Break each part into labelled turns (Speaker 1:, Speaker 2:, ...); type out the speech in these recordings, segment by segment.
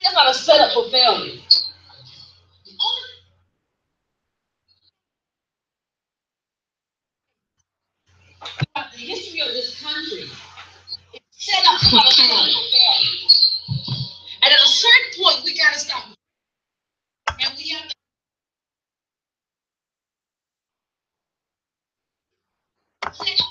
Speaker 1: That's not a setup for failure. The history of this country set up for failure. And at a certain point, we got to stop. And we have to set up.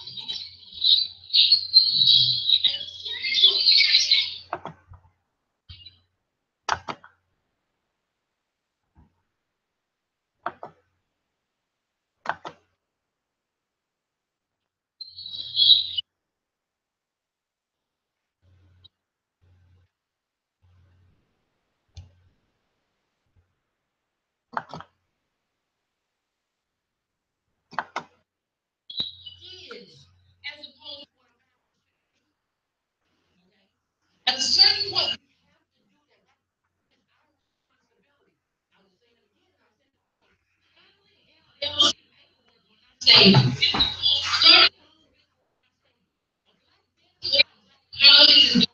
Speaker 1: As opposed at a certain point, say, how this is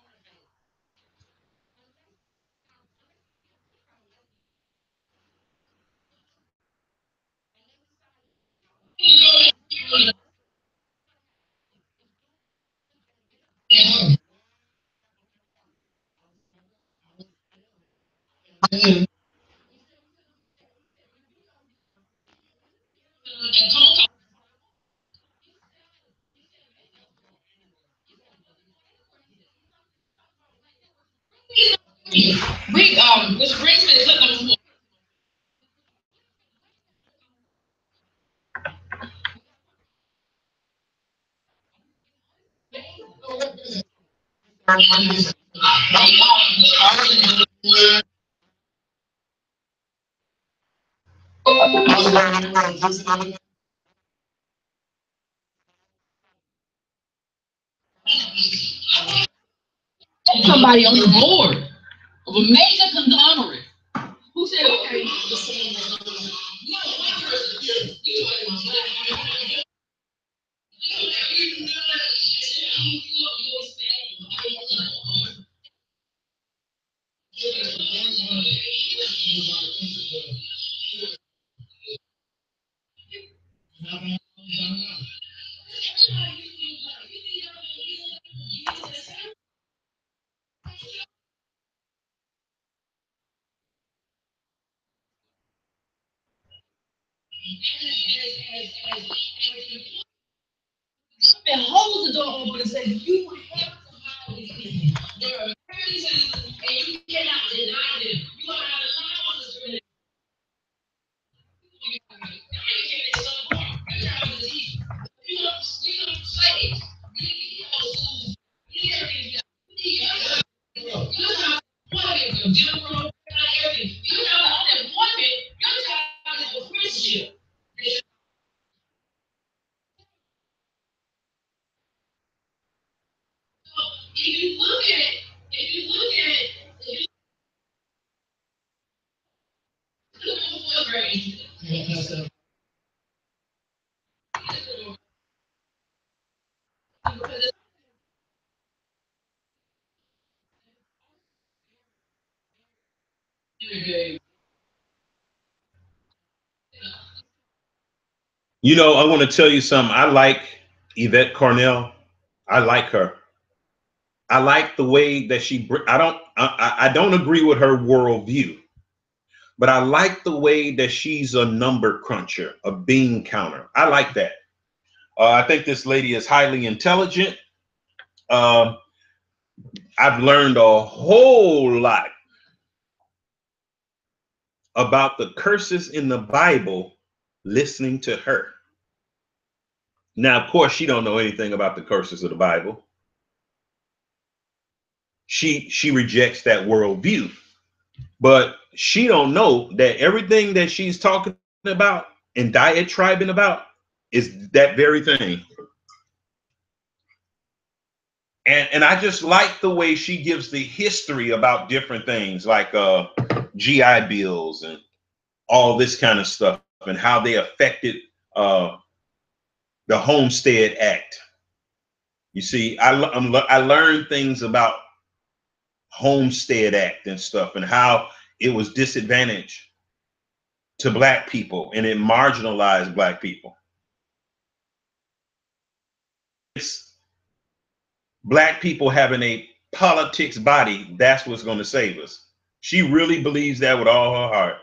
Speaker 1: which brings me to clip number 4. Somebody on the board of a major conglomerate who said, okay, no, one person, you and hold the door open and say, you have to hire these people. There are American citizens, and you cannot deny them. You are not allowed to discriminate. You can't some part. Your job is to teach. You don't say it. You need to schools. You need everything. You need your job. Employment, general, everything. Your job is unemployment. Your job is apprenticeship. If you look at it, if you look at it, if you look at the fourth grade,
Speaker 2: You know, I want to tell you something. I like Yvette Carnell. I like her. I like the way that I don't agree with her worldview, but I like the way that she's a number cruncher, a bean counter. I like that. I think this lady is highly intelligent. Uh, I've learned a whole lot about the curses in the Bible listening to her. Now, of course, she don't know anything about the curses of the Bible. She rejects that worldview, but she don't know that everything that she's talking about and diatribing about is that very thing. And I just like the way she gives the history about different things like GI Bills and all this kind of stuff. and how they affected uh, the Homestead Act. You see, I learned things about Homestead Act and stuff and how it was disadvantage to black people and it marginalized black people. It's black people having a politics body, that's what's going to save us. She really believes that with all her heart.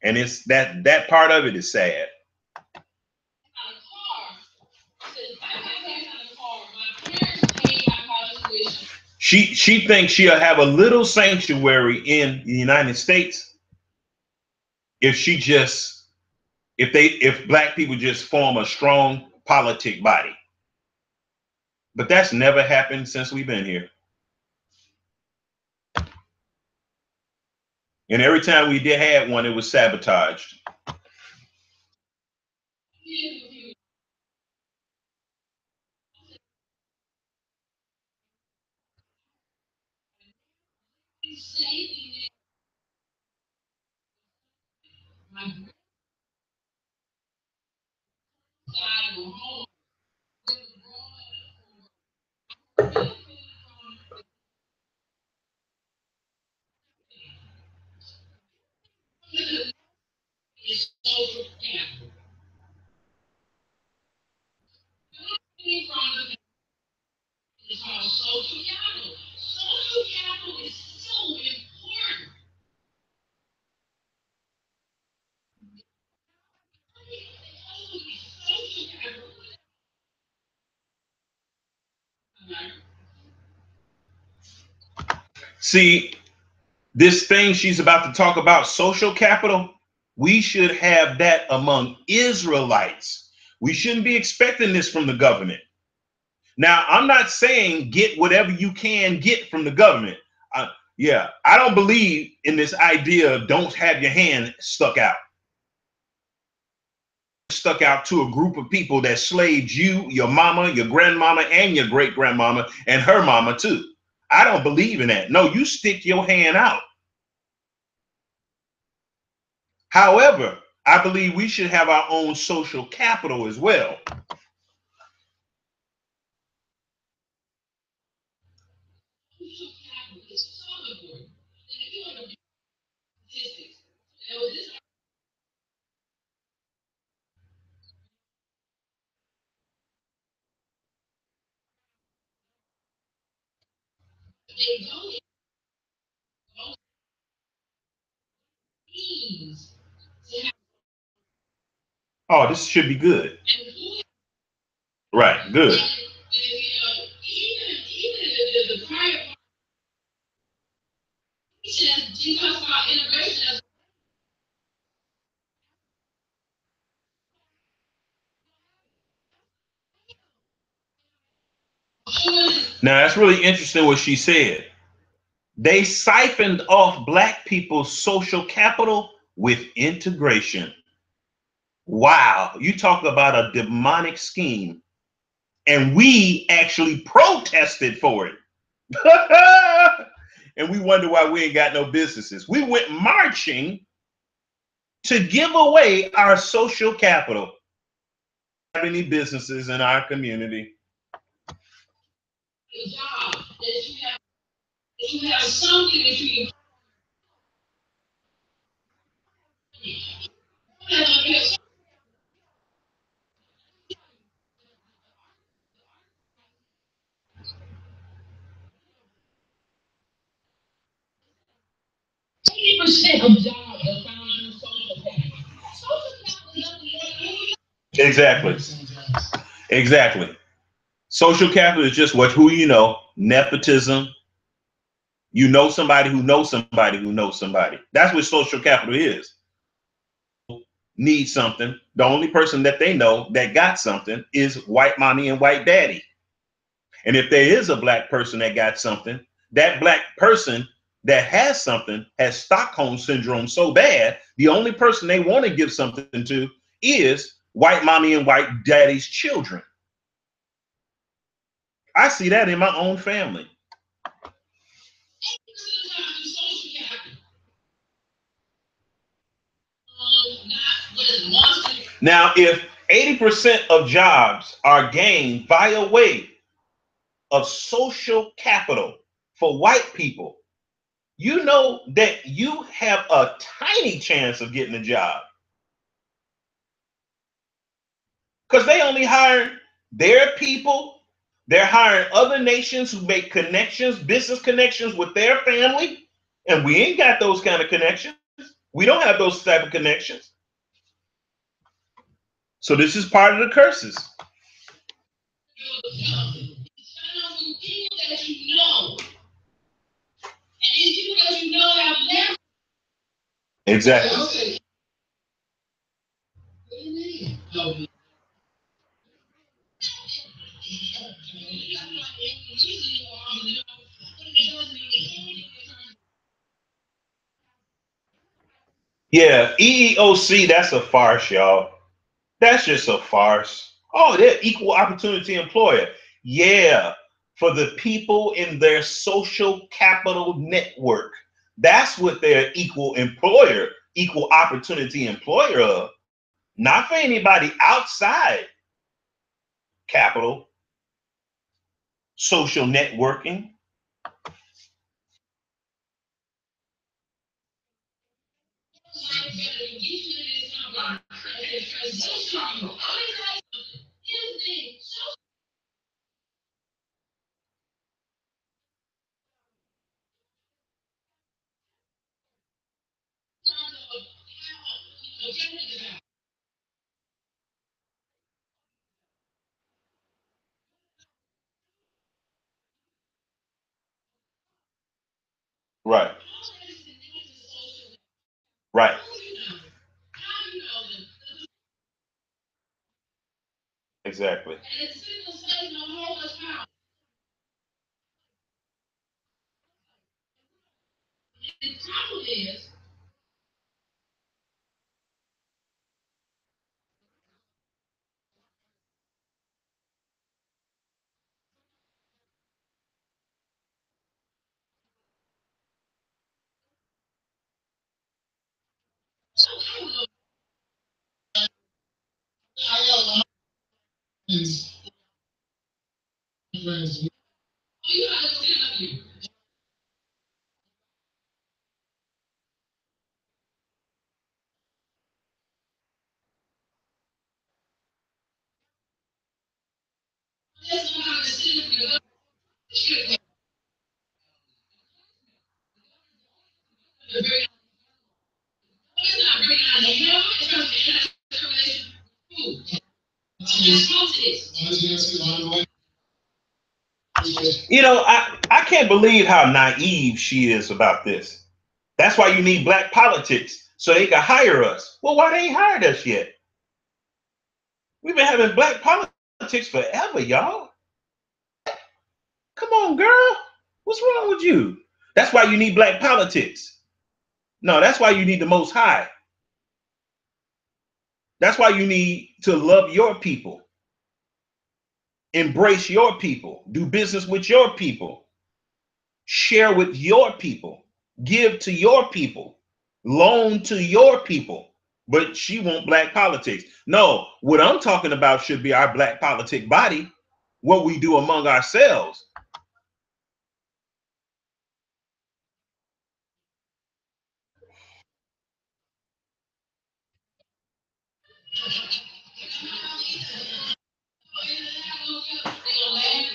Speaker 2: And it's that part of it is sad. She thinks she'll have a little sanctuary in the United States if she just if black people just form a strong politic body. But that's never happened since we've been here. And every time we did have one, it was sabotaged. See, this thing she's about to talk about, social capital, we should have that among Israelites. We shouldn't be expecting this from the government. Now, I'm not saying get whatever you can get from the government. Yeah, I don't believe in this idea of don't have your hand stuck out. Stuck out to a group of people that slaved you, your mama, your grandmama, and your great grandmama, and her mama too. I don't believe in that. No, you stick your hand out. However, I believe we should have our own social capital as well. Oh, this should be good. Right, good. Now, that's really interesting what she said. They siphoned off black people's social capital with integration. Wow, you talk about a demonic scheme. And we actually protested for it. And we wonder why we ain't got no businesses. We went marching to give away our social capital. Have any businesses in our community? Exactly. Exactly. Social capital is just who you know, nepotism. You know somebody who knows somebody who knows somebody. That's what social capital is. Need something. The only person that they know that got something is white mommy and white daddy. And if there is a black person that got something, that black person that has something has Stockholm syndrome so bad, the only person they want to give something to is white mommy and white daddy's children. I see that in my own family. Now, if 80% of jobs are gained via way of social capital for white people, you know that you have a tiny chance of getting a job because they only hire their people. They're hiring other nations who make connections, business connections with their family, and we ain't got those kind of connections. We don't have those type of connections. So this is part of the curses. Exactly. Yeah, EEOC, that's a farce, y'all. That's just a farce. Oh, they're equal opportunity employer. Yeah, for the people in their social capital network. That's what they're equal employer, equal opportunity employer of. Not for anybody outside capital, social networking. Right, right. Exactly. I can't believe how naive she is about this. That's why you need black politics so they can hire us. Well, why they ain't hired us yet? We've been having black politics forever, y'all. Come on, girl. What's wrong with you? That's why you need black politics. No, that's why you need the most high. That's why you need to love your people, embrace your people, do business with your people, share with your people, give to your people, loan to your people. But she want black politics. No, what I'm talking about should be our black politic body, what we do among ourselves.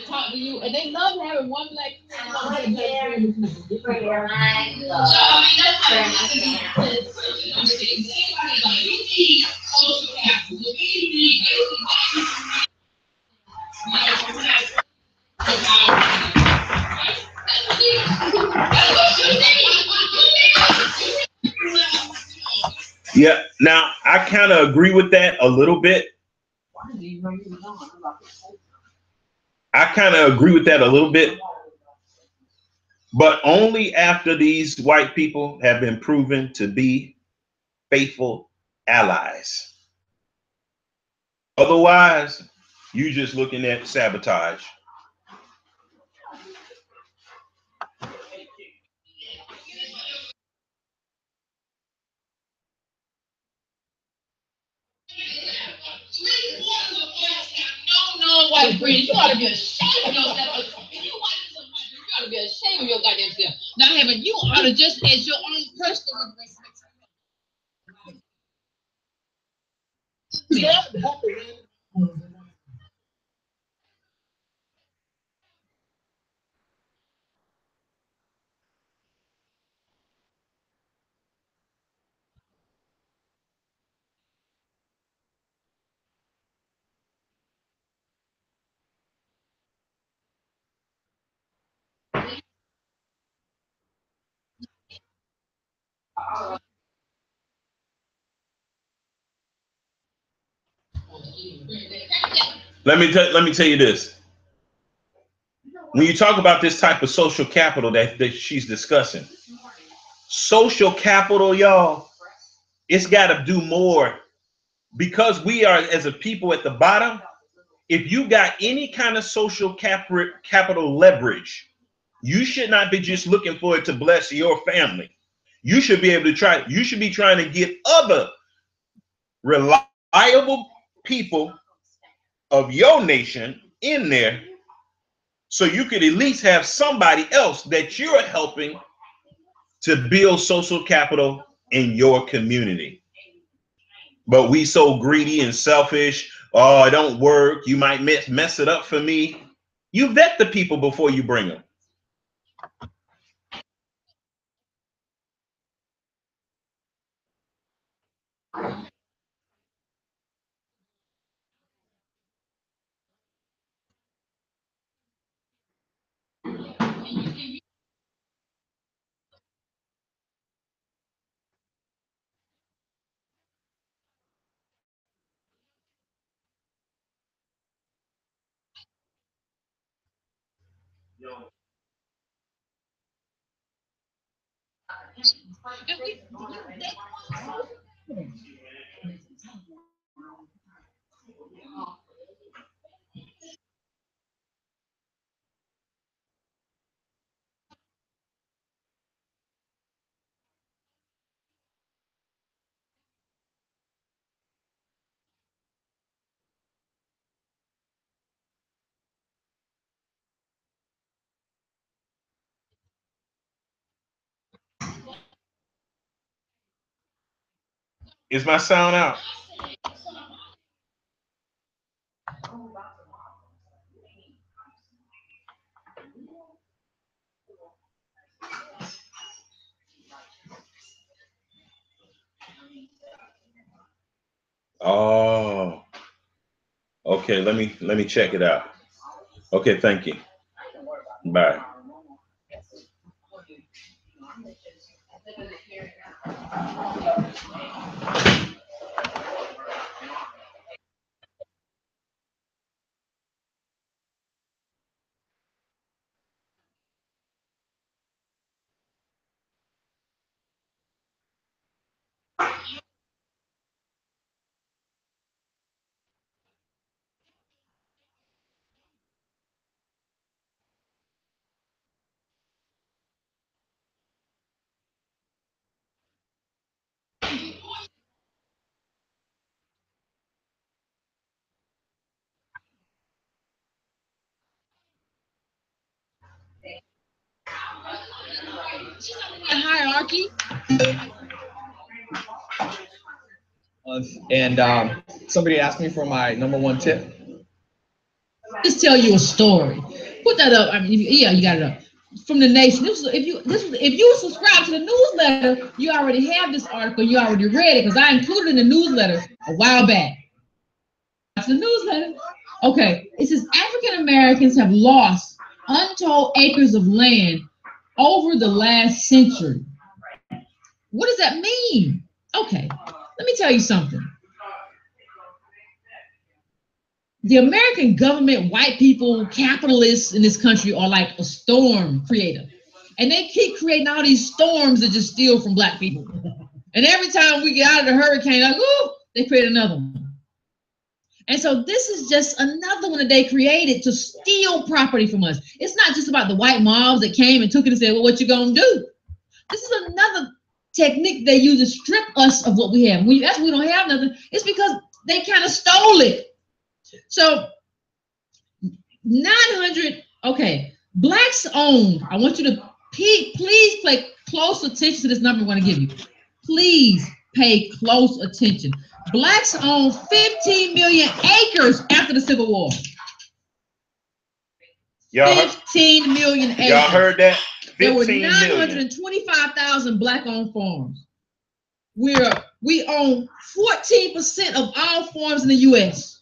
Speaker 1: Talk to you, and they love having one black for your mind.
Speaker 2: Yeah, now I kind of agree with that a little bit. I kind of agree with that a little bit, but only after these white people have been proven to be faithful allies. Otherwise, you just looking at sabotage.
Speaker 1: friends. You ought to be ashamed of yourself. If you watch somebody, you ought to be ashamed of your goddamn self. Now, having you ought to just as your own personal.
Speaker 2: Let me tell you this. When you talk about this type of social capital that she's discussing, social capital, y'all, it's got to do more because we are as a people at the bottom. If you got any kind of social capital leverage, you should not be just looking for it to bless your family. You should be able to try. You should be trying to get other reliable people of your nation in there so you could at least have somebody else that you're helping to build social capital in your community. But we so greedy and selfish. Oh, it don't work. You might mess it up for me. You vet the people before you bring them. Is my sound out? Oh, okay. Let me check it out. Okay, thank you. Bye.
Speaker 1: Hierarchy.
Speaker 3: And somebody asked me for my number one tip.
Speaker 1: Just tell you a story. Put that up. I mean, yeah, you got it up from the Nation. If you subscribe to the newsletter, you already have this article. You already read it because I included it in the newsletter a while back. That's the newsletter. Okay, it says African Americans have lost untold acres of land over the last century. What does that mean? Okay, let me tell you something. The American government, white people, capitalists in this country are like a storm creator. And they keep creating all these storms that just steal from black people. And every time we get out of the hurricane, like, ooh, they create another one. And so this is just another one that they created to steal property from us. It's not just about the white mobs that came and took it and said, well, what you gonna do? This is another technique they use to strip us of what we have. That's we don't have nothing. It's because they kind of stole it. So 900. Okay, blacks owned. I want you to please pay close attention to this number I'm going to give you. Please pay close attention. Blacks owned 15 million acres after the Civil War.
Speaker 2: Y'all
Speaker 1: 15 million acres.
Speaker 2: Y'all heard that?
Speaker 1: There were
Speaker 2: 15 million.
Speaker 1: 925,000 black-owned farms. We own 14% of all farms in the U.S.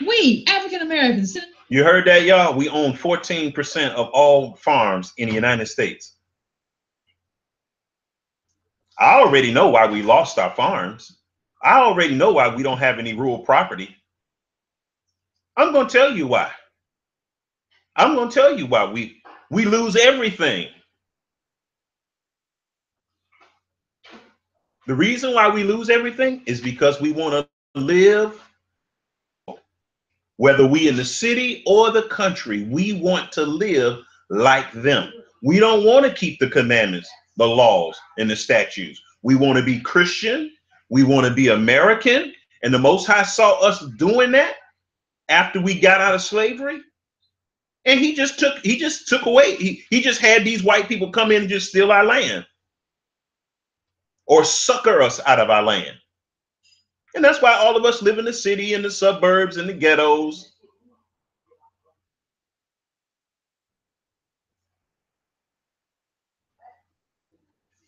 Speaker 1: We, African Americans.
Speaker 2: You heard that, y'all? We own 14% of all farms in the United States. I already know why we lost our farms. I already know why we don't have any rural property. I'm going to tell you why. I'm going to tell you why we lose everything. The reason why we lose everything is because we want to live, whether we in the city or the country, we want to live like them. We don't want to keep the commandments, the laws, and the statutes. We want to be Christian. We want to be American. And the Most High saw us doing that after we got out of slavery. And he just took away. He just had these white people come in and just steal our land or sucker us out of our land. And that's why all of us live in the city, in the suburbs, in the ghettos.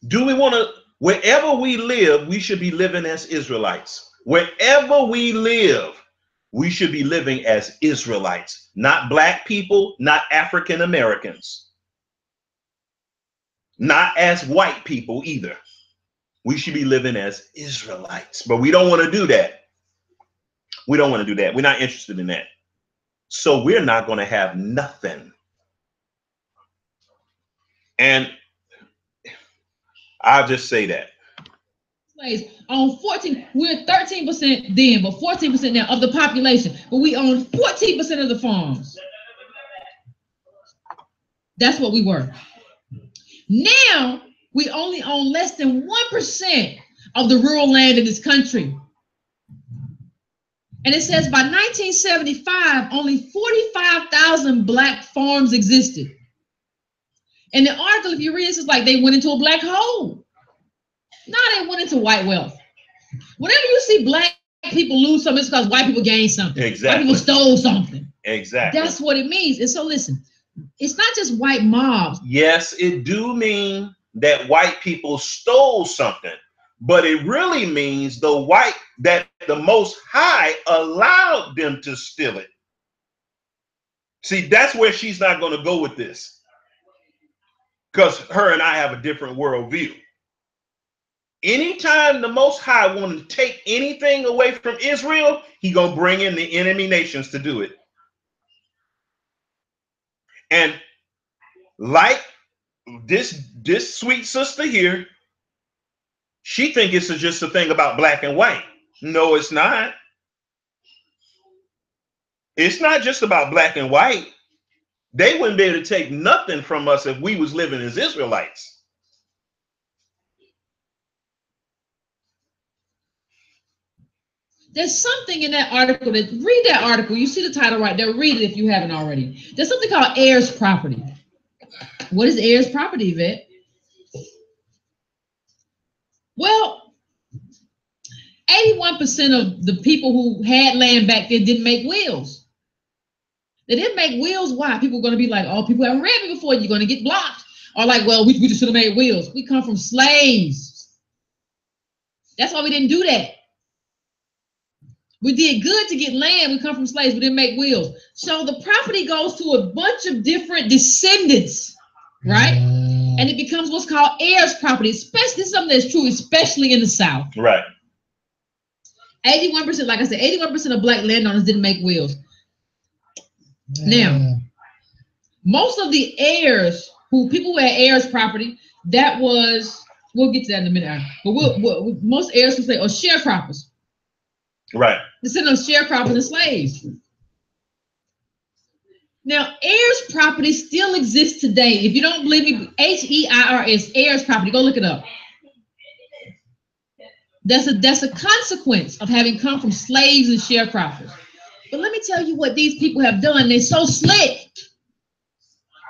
Speaker 2: Do we want to, wherever we live, we should be living as Israelites. Wherever we live, we should be living as Israelites, not black people, not African Americans, not as white people either. We should be living as Israelites, but we don't want to do that. We don't want to do that. We're not interested in that. So we're not going to have nothing. And I'll just say that.
Speaker 1: On 14, we're 13% then, but 14% now of the population. But we own 14% of the farms. That's what we were. Now we only own less than 1% of the rural land in this country. And it says by 1975, only 45,000 black farms existed. And the article, if you read this, is like they went into a black hole. No, they went into white wealth. Whenever you see black people lose something, it's because white people gained something.
Speaker 2: Exactly.
Speaker 1: White people stole something.
Speaker 2: Exactly.
Speaker 1: That's what it means. And so listen, it's not just white mobs.
Speaker 2: Yes, it do mean that white people stole something, but it really means that the Most High allowed them to steal it. See, that's where she's not going to go with this, because her and I have a different worldview. Anytime the Most High want to take anything away from Israel, he gonna bring in the enemy nations to do it. And like this sweet sister here, she think it's just a thing about black and white. No, it's not. It's not just about black and white. They wouldn't be able to take nothing from us if we was living as Israelites.
Speaker 1: There's something in that article read that article. You see the title right there. Read it if you haven't already. There's something called heirs property. What is heirs property, Yvette? Well, 81% of the people who had land back then didn't make wills. They didn't make wills. Why? People are going to be like, oh, people haven't read me before. You're going to get blocked. Or like, well, we just should have made wills. We come from slaves. That's why we didn't do that. We did good to get land. We come from slaves. We didn't make wills. So the property goes to a bunch of different descendants, right? And it becomes what's called heirs property. Especially, this is something that's true, especially in the South.
Speaker 2: Right.
Speaker 1: 81%, like I said, 81% of black landowners didn't make wills. Now, most of the heirs, people who had heirs property, that was, we'll get to that in a minute. But most heirs will say, oh, sharecroppers.
Speaker 2: Right.
Speaker 1: Descendants of sharecroppers and slaves. Now, heirs property still exists today. If you don't believe me, HEIRS, heirs property, go look it up. That's a consequence of having come from slaves and sharecroppers. But let me tell you what these people have done. They're so slick.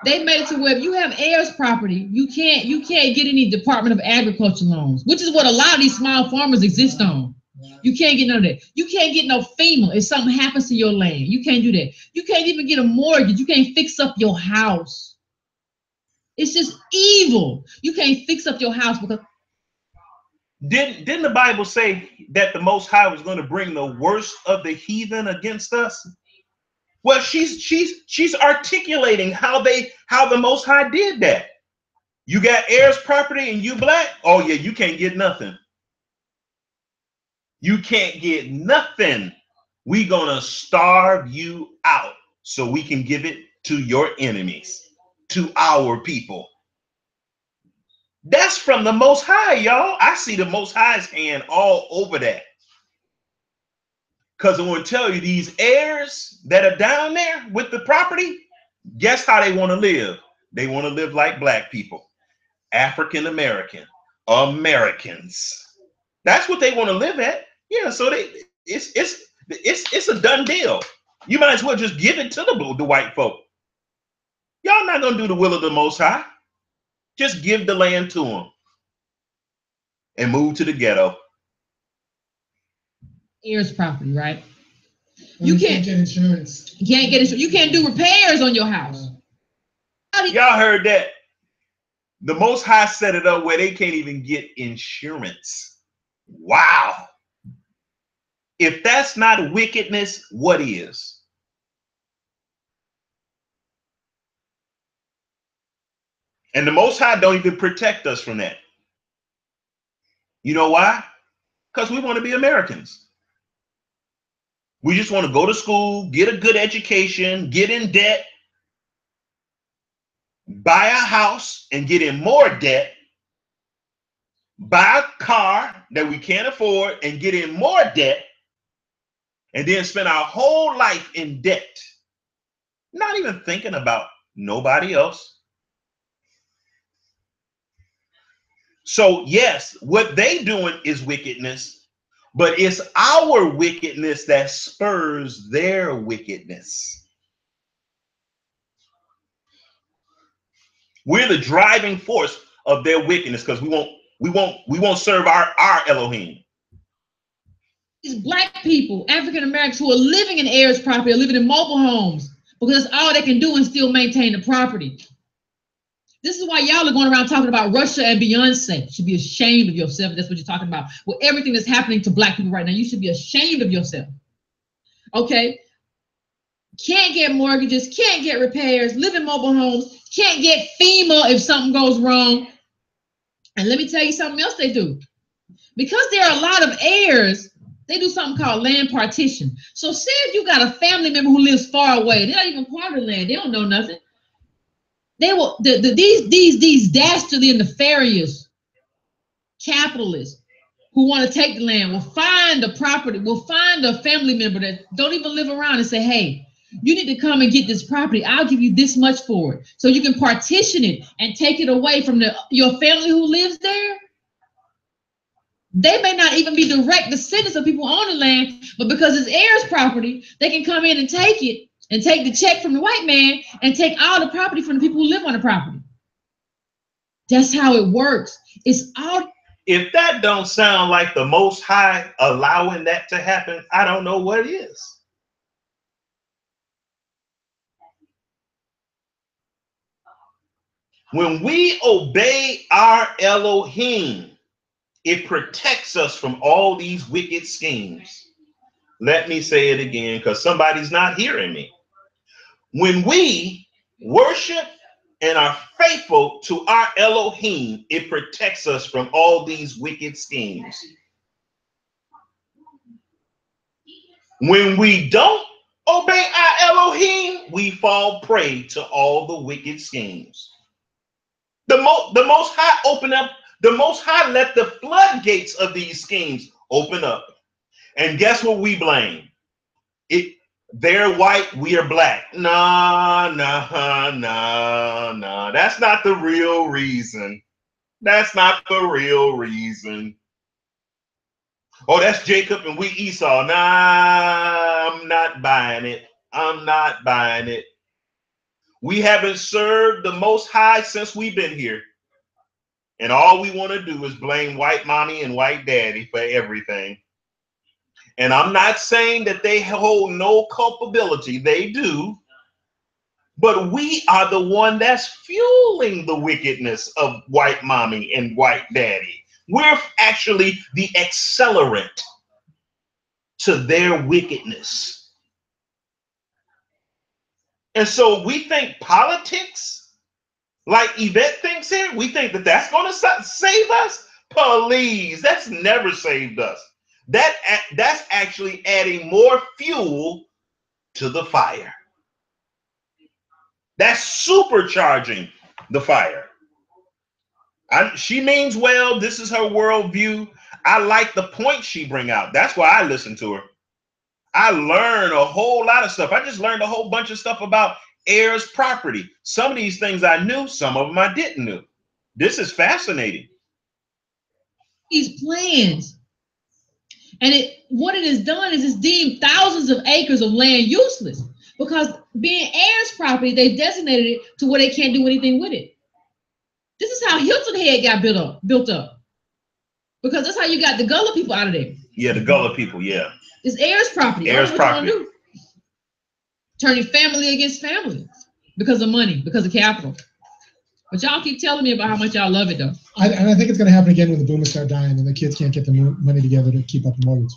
Speaker 1: They made it to where if you have heirs property, you can't get any Department of Agriculture loans, which is what a lot of these small farmers exist on. You can't get none of that. You can't get no FEMA if something happens to your land. You can't do that. You can't even get a mortgage. You can't fix up your house. It's just evil. You can't fix up your house because
Speaker 2: didn't the Bible say that the Most High was going to bring the worst of the heathen against us? Well, she's articulating how the Most High did that. You got heirs property and you black? Oh yeah, you can't get nothing. You can't get nothing. We gonna starve you out so we can give it to your enemies, to our people. That's from the Most High, y'all. I see the Most High's hand all over that. Because I'm going to tell you, these heirs that are down there with the property, guess how they want to live? They want to live like black people, African American, Americans. That's what they want to live at. Yeah, so it's a done deal. You might as well just give it to the white folk. Y'all not going to do the will of the Most High. Just give the land to them and move to the ghetto.
Speaker 1: heirs property, right?
Speaker 3: You can't get insurance.
Speaker 1: You can't get insurance. You can't do repairs on your house.
Speaker 2: Y'all heard that? The Most High set it up where they can't even get insurance. Wow. If that's not wickedness, what is? And the Most High don't even protect us from that. You know why? Because we want to be Americans. We just want to go to school, get a good education, get in debt, buy a house and get in more debt, buy a car that we can't afford and get in more debt, and then spend our whole life in debt, not even thinking about nobody else. So yes, what they doing is wickedness, but it's our wickedness that spurs their wickedness. We're the driving force of their wickedness because we won't serve our Elohim.
Speaker 1: These black people, African Americans who are living in heirs property, are living in mobile homes because that's all they can do and still maintain the property. This is why y'all are going around talking about Russia and Beyonce. You should be ashamed of yourself if that's what you're talking about. With everything that's happening to black people right now, you should be ashamed of yourself. Okay? Can't get mortgages, can't get repairs, live in mobile homes, can't get FEMA if something goes wrong. And let me tell you something else they do. Because there are a lot of heirs, they do something called land partition. So say if you got a family member who lives far away, they're not even part of the land, they don't know nothing. They will these dastardly and nefarious capitalists who want to take the land will find the property, will find a family member that don't even live around and say, hey, you need to come and get this property. I'll give you this much for it. So you can partition it and take it away from your family who lives there. They may not even be direct descendants of people who own the land, but because it's heirs property, they can come in and take it and take the check from the white man and take all the property from the people who live on the property. That's how it works. It's all.
Speaker 2: If that don't sound like the Most High allowing that to happen, I don't know what is. When we obey our Elohim, it protects us from all these wicked schemes. Let me say it again because somebody's not hearing me. When we worship and are faithful to our Elohim, it protects us from all these wicked schemes. When we don't obey our Elohim, we fall prey to all the wicked schemes. The Most High the Most High let the floodgates of these schemes open up. And guess what we blame? They're white, we are black. Nah. That's not the real reason. That's not the real reason. Oh, that's Jacob and we Esau. Nah, I'm not buying it. I'm not buying it. We haven't served the Most High since we've been here. And all we want to do is blame white mommy and white daddy for everything. And I'm not saying that they hold no culpability. They do. But we are the one that's fueling the wickedness of white mommy and white daddy. We're actually the accelerant to their wickedness. And so we think politics, like Yvette thinks here, we think that that's going to save us. Please, that's never saved us. That's actually adding more fuel to the fire. That's supercharging the fire. She means well. This is her worldview. I like the point she bring out. That's why I listen to her. I learn a whole lot of stuff. I just learned a whole bunch of stuff about heirs property. Some of these things I knew, some of them I didn't know. This is fascinating.
Speaker 1: These plans. And what it has done is it's deemed thousands of acres of land useless because being heirs property, they designated it to where they can't do anything with it. This is how Hilton Head got built up. Because that's how you got the Gullah people out of there.
Speaker 2: Yeah, the Gullah people, yeah.
Speaker 1: It's heirs property.
Speaker 2: Heirs property.
Speaker 1: Do. Turning family against family because of money, because of capital. But y'all keep telling me about how much y'all love it, though.
Speaker 3: And I think it's going to happen again when the boomers start dying and the kids can't get the money together to keep up the mortgage.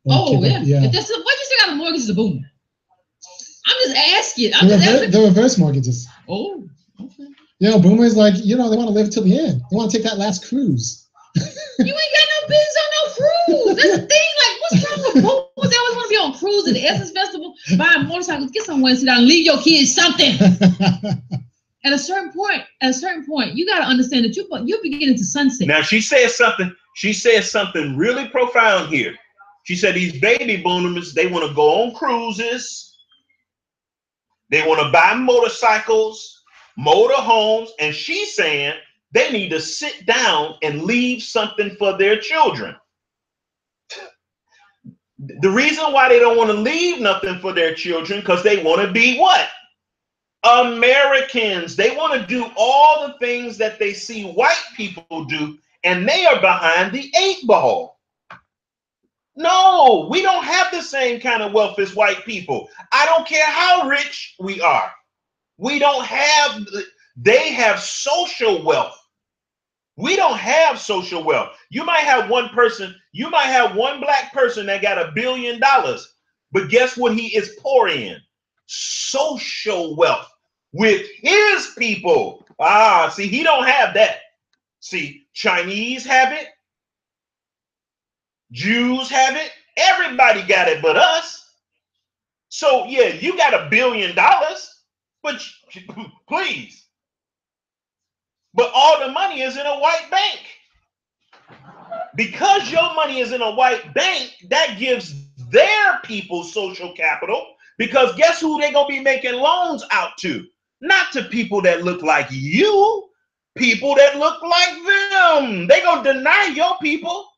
Speaker 1: What you say got a mortgage is a boomer? I'm just asking.
Speaker 3: The reverse mortgages.
Speaker 1: Oh, okay.
Speaker 3: You know, boomers, like, you know, they want to live till the end. They want to take that last cruise.
Speaker 1: You ain't got no business on no cruise. That's the thing. Like, what's wrong with boomers? They always want to be on cruise at the Essence Festival, buying motorcycles. Get somewhere and sit down and leave your kids something. At a certain point, you got to understand that you're beginning to sunset.
Speaker 2: Now she said something really profound here. She said these baby boomers, they want to go on cruises, they want to buy motorcycles, motor homes, and she's saying they need to sit down and leave something for their children. The reason why they don't want to leave nothing for their children, because they want to be what? Americans. They want to do all the things that they see white people do, and they are behind the 8 ball. No, we don't have the same kind of wealth as white people. I don't care how rich we are. We don't have, they have social wealth. We don't have social wealth. You might have one black person that got $1 billion, but guess what he is poor in? Social wealth with his people. See, he don't have that. See, Chinese have it. Jews have it. Everybody got it but us. So yeah, you got $1 billion, but please. But all the money is in a white bank. Because your money is in a white bank, that gives their people social capital. Because guess who they're going to be making loans out to? Not to people that look like you, people that look like them. They're going to deny your people.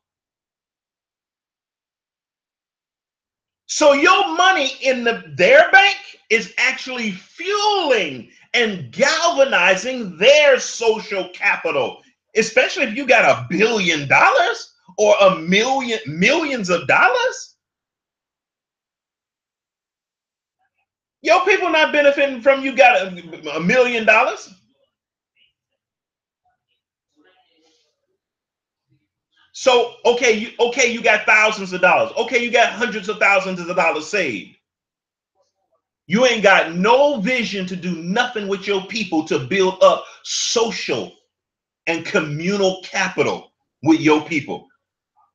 Speaker 2: So your money in their bank is actually fueling and galvanizing their social capital, especially if you got $1 billion or millions of dollars. Your people not benefiting from you got $1 million. So you got thousands of dollars. Okay, you got hundreds of thousands of dollars saved. You ain't got no vision to do nothing with your people to build up social and communal capital with your people.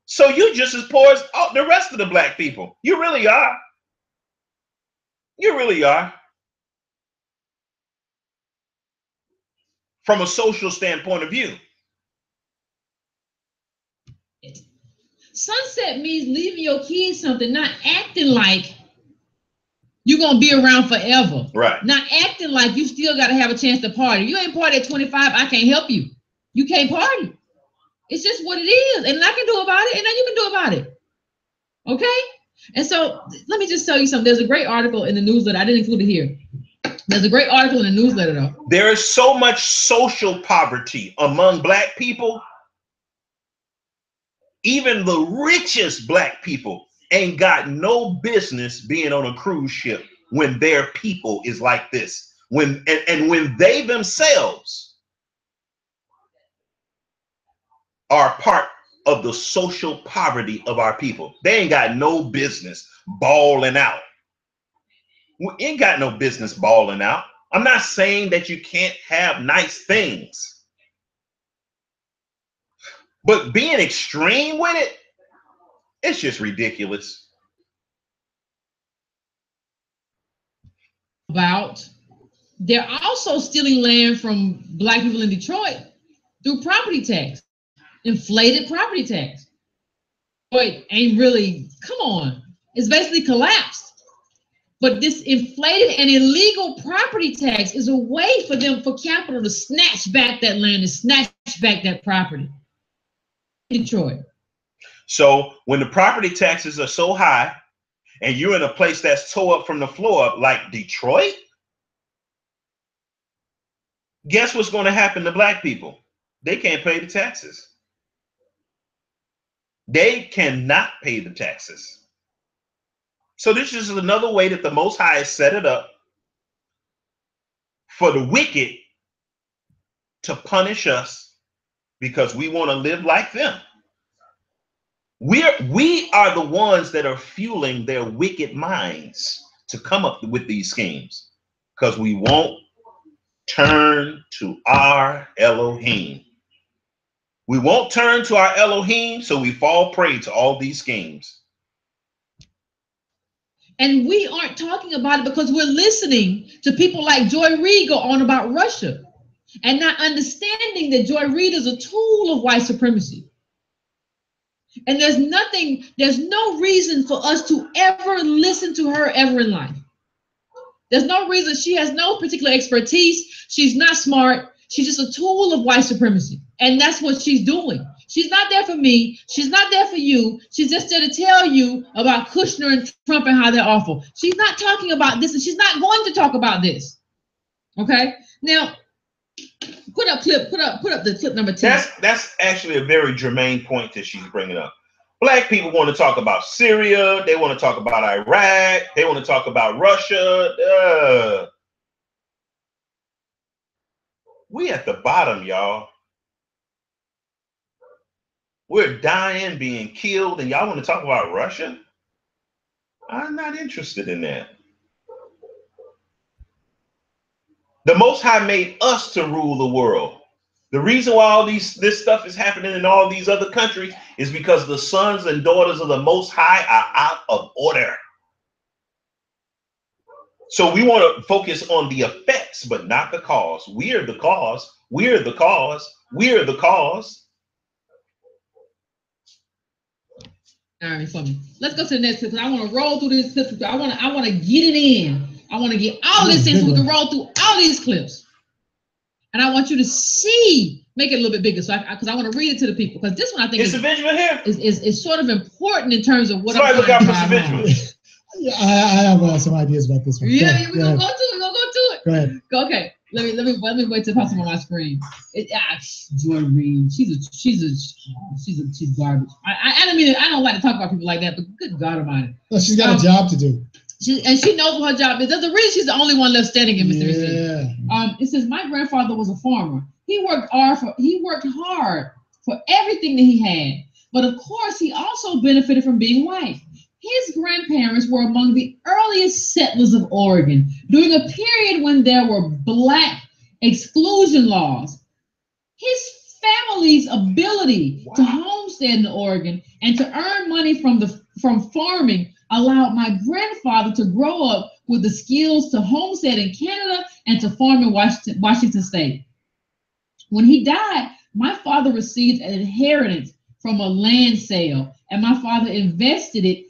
Speaker 2: So you just as poor as the rest of the black people. You really are. You really are. From a social standpoint of view.
Speaker 1: Sunset means leaving your kids something, not acting like you're going to be around forever.
Speaker 2: Right.
Speaker 1: Not acting like you still got to have a chance to party. You ain't party at 25, I can't help you. You can't party. It's just what it is. And I can do about it, and then you can do about it. Okay? And so let me just tell you something. There's a great article in the newsletter. I didn't include it here. There's a great article in the newsletter, though.
Speaker 2: There is so much social poverty among Black people. Even the richest Black people ain't got no business being on a cruise ship when their people is like this. When they themselves are part of the social poverty of our people, they ain't got no business balling out. We ain't got no business balling out. I'm not saying that you can't have nice things, but being extreme with it, it's just ridiculous.
Speaker 1: They're also stealing land from Black people in Detroit through property tax, inflated property tax. Detroit ain't really, come on, it's basically collapsed. But this inflated and illegal property tax is a way for them, for capital, to snatch back that land and snatch back that property. Detroit.
Speaker 2: So when the property taxes are so high and you're in a place that's tore up from the floor up like Detroit, guess what's going to happen to Black people? They can't pay the taxes. They cannot pay the taxes. So this is another way that the Most High has set it up for the wicked to punish us because we want to live like them. We are the ones that are fueling their wicked minds to come up with these schemes because we won't turn to our Elohim. We won't turn to our Elohim, so we fall prey to all these schemes.
Speaker 1: And we aren't talking about it because we're listening to people like Joy Reid go on about Russia and not understanding that Joy Reid is a tool of white supremacy. And there's no reason for us to ever listen to her ever in life. There's no reason. She has no particular expertise. She's not smart. She's just a tool of white supremacy. And that's what she's doing. She's not there for me. She's not there for you. She's just there to tell you about Kushner and Trump and how they're awful. She's not talking about this, and she's not going to talk about this. Okay? Now, put up the clip number 10.
Speaker 2: That's actually a very germane point that she's bringing up. Black people want to talk about Syria. They want to talk about Iraq. They want to talk about Russia. We at the bottom, y'all. We're dying, being killed, and y'all want to talk about Russia? I'm not interested in that. The Most High made us to rule the world. The reason why all this stuff is happening in all these other countries is because the sons and daughters of the Most High are out of order. So we want to focus on the effects, but not the cause. We're the cause. We're the cause. We're the cause.
Speaker 1: All right, for me. Let's go to the next clip because I want to roll through this clip. I want to get it in. I want to get all this in so we can roll through all these clips. And I want you to see, make it a little bit bigger, so because I want to read it to the people. Because this one I think
Speaker 2: is a visual here.
Speaker 1: Is sort of important in terms of what
Speaker 2: I'm look out for some visuals.
Speaker 3: Yeah, I have some ideas about this one.
Speaker 1: Yeah, we're gonna go to it. We're gonna go to it.
Speaker 3: Go ahead.
Speaker 1: Okay. Let me wait to pop some on my screen. Joy Reid. She's garbage. I don't like to talk about people like that, but good God Almighty.
Speaker 3: Well, she's got a job to do.
Speaker 1: She knows what her job is. There's a reason she's the only one left standing in Mississippi. Yeah. It says my grandfather was a farmer. He worked hard for everything that he had, but of course he also benefited from being white. His grandparents were among the earliest settlers of Oregon during a period when there were Black exclusion laws. His family's ability to homestead in Oregon and to earn money from farming allowed my grandfather to grow up with the skills to homestead in Canada and to farm in Washington State. When he died, my father received an inheritance from a land sale, and my father invested it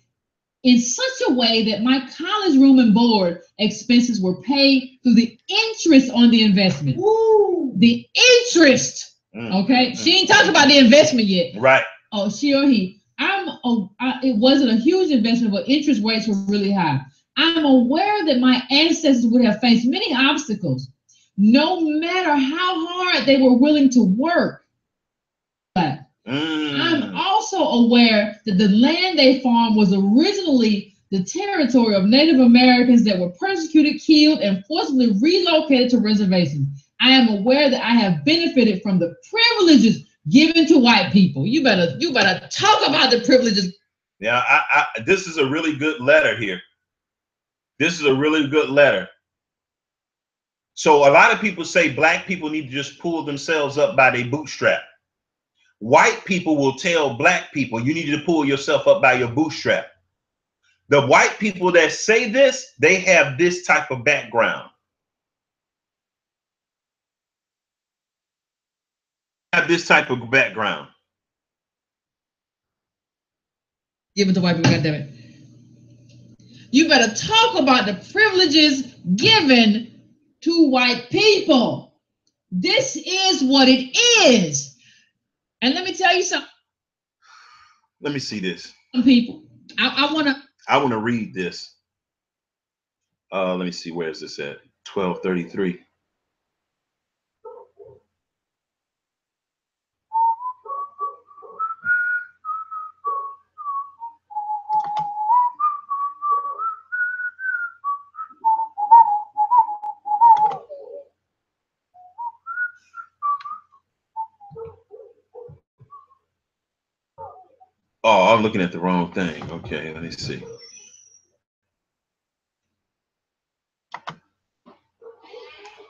Speaker 1: in such a way that my college room and board expenses were paid through the interest on the investment. Ooh. The interest Okay, she ain't talked about the investment yet.
Speaker 2: Right.
Speaker 1: Oh, she or he. It wasn't a huge investment, but interest rates were really high. I'm aware that my ancestors would have faced many obstacles, no matter how hard they were willing to work. But I'm also aware that the land they farmed was originally the territory of Native Americans that were persecuted, killed, and forcibly relocated to reservations. I am aware that I have benefited from the privileges given to white people. You better talk about the privileges.
Speaker 2: Yeah, this is a really good letter here. This is a really good letter. So a lot of people say black people need to just pull themselves up by their bootstrap. White people will tell black people, you need to pull yourself up by your bootstrap. The white people that say this, they have this type of background. Have this type of background.
Speaker 1: Give it to white people, goddammit. You better talk about the privileges given to white people. This is what it is. And let me tell you something.
Speaker 2: Let me see this.
Speaker 1: Some people. I want
Speaker 2: to read this. Let me see, where is this at? 1233. Oh, I'm looking at the wrong thing. Okay, let me see.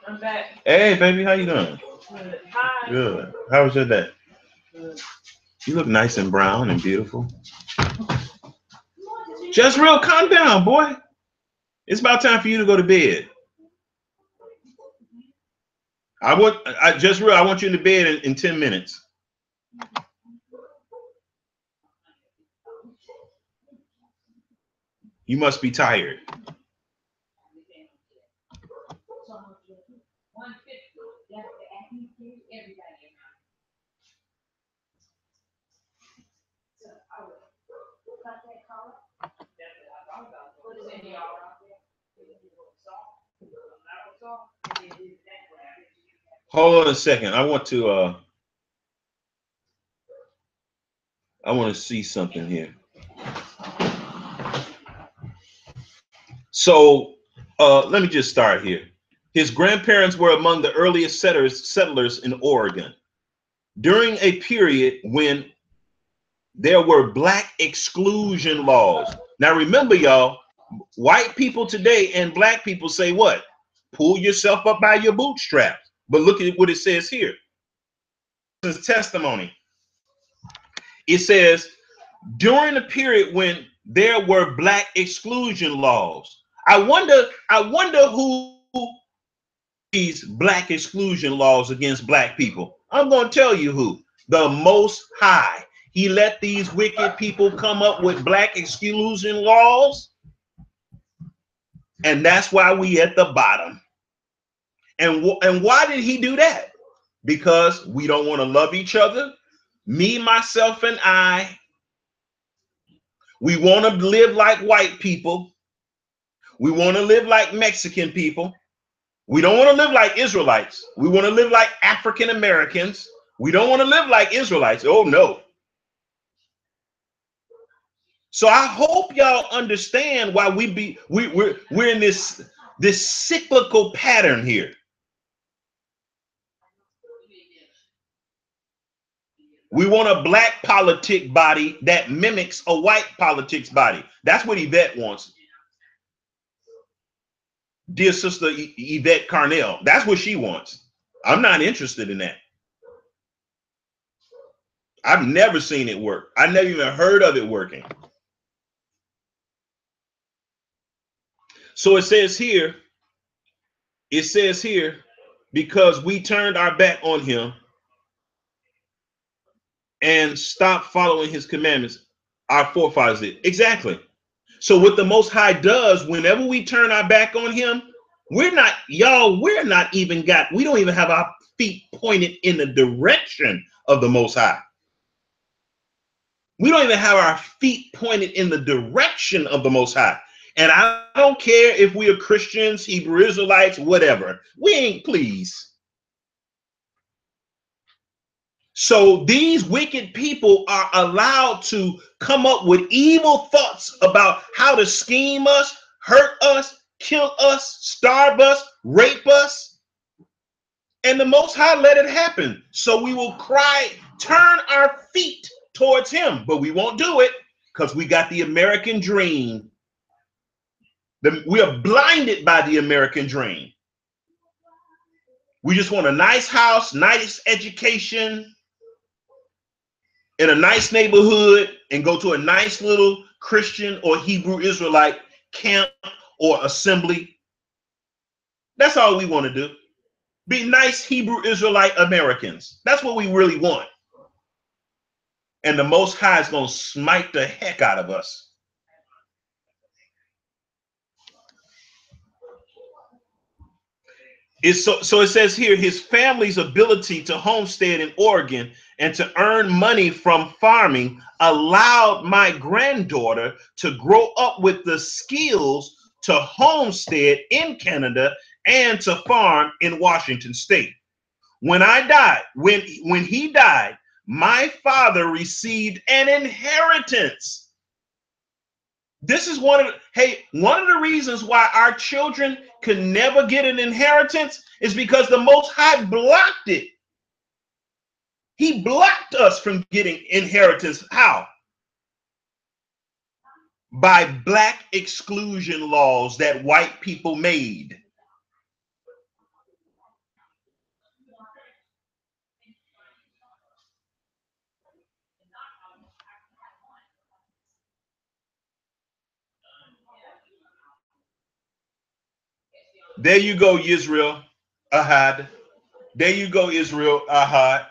Speaker 4: I'm back.
Speaker 2: Hey, baby, how you doing?
Speaker 4: Good. Hi.
Speaker 2: Good. How was your day?
Speaker 4: Good.
Speaker 2: You look nice and brown and beautiful. Just real, calm down, boy. It's about time for you to go to bed. I want you in the bed in 10 minutes. You must be tired. Hold on a second. I want to see something here. So let me just start here. His grandparents were among the earliest settlers in Oregon during a period when there were black exclusion laws. Now remember, y'all, white people today and black people say what? Pull yourself up by your bootstraps. But look at what it says here. This is testimony. It says, during a period when there were black exclusion laws. I wonder who these black exclusion laws against black people. I'm going to tell you who. The Most High. He let these wicked people come up with black exclusion laws. And that's why we at the bottom. And why did he do that? Because we don't want to love each other. Me, myself, and I. We want to live like white people. We want to live like Mexican people. We don't want to live like Israelites. We want to live like African Americans. We don't want to live like Israelites. Oh no. So I hope y'all understand why we're in this cyclical pattern here. We want a black politic body that mimics a white politics body. That's what Yvette wants. Dear sister Yvette Carnell, that's what she wants. I'm not interested in that. I've never seen it work. I never even heard of it working. So it says here, because we turned our back on him and stopped following his commandments, our forefathers did. Exactly. So what the Most High does, whenever we turn our back on him, we don't even have feet pointed in the direction of the Most High. We don't even have our feet pointed in the direction of the Most High. And I don't care if we are Christians, Hebrew Israelites, whatever. We ain't, please. So these wicked people are allowed to come up with evil thoughts about how to scheme us, hurt us, kill us, starve us, rape us. And the Most High let it happen. So we will cry, turn our feet towards him, but we won't do it because we got the American dream. We are blinded by the American dream. We just want a nice house, nice education, in a nice neighborhood, and go to a nice little Christian or Hebrew Israelite camp or assembly. That's all we want to do. Be nice Hebrew Israelite Americans. That's what we really want. And the Most High is going to smite the heck out of us. So it says here, his family's ability to homestead in Oregon and to earn money from farming allowed my granddaughter to grow up with the skills to homestead in Canada and to farm in Washington State. When he died, my father received an inheritance. This is one of the reasons why our children can never get an inheritance is because the Most High blocked it. He blocked us from getting inheritance. How? By black exclusion laws that white people made. There you go, Israel Ahad. There you go, Israel Ahad.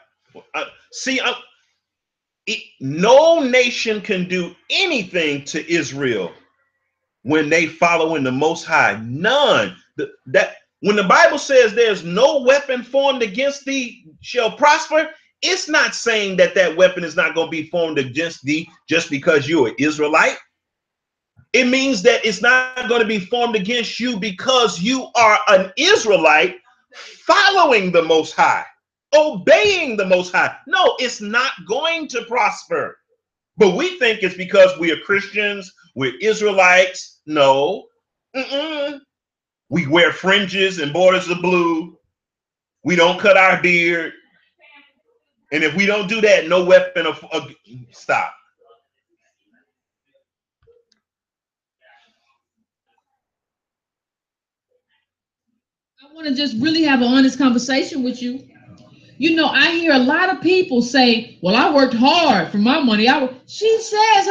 Speaker 2: No nation can do anything to Israel when they follow in the Most High. None. When the Bible says there's no weapon formed against thee shall prosper, it's not saying that that weapon is not going to be formed against thee just because you're an Israelite. It means that it's not going to be formed against you because you are an Israelite following the Most High, obeying the Most High. No, it's not going to prosper. But we think it's because we are Christians, we're Israelites. No. We wear fringes and borders of blue. We don't cut our beard. And if we don't do that, no weapon of stop.
Speaker 1: I want to just really have an honest conversation with you. You know, I hear a lot of people say, well, I worked hard for my money. She says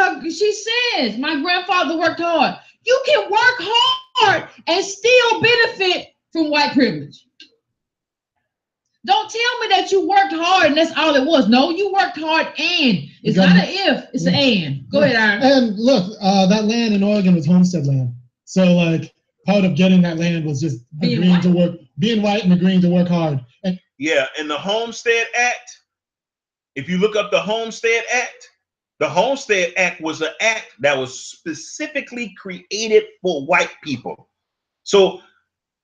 Speaker 1: my grandfather worked hard. You can work hard and still benefit from white privilege. Don't tell me that you worked hard and that's all it was. No, you worked hard and it's not an if, it's an and. Go ahead, Aaron.
Speaker 3: And look, that land in Oregon was homestead land. So like part of getting that land was just agreeing to work, being white and agreeing to work hard. And
Speaker 2: yeah, and the Homestead Act, if you look up the Homestead Act was an act that was specifically created for white people. So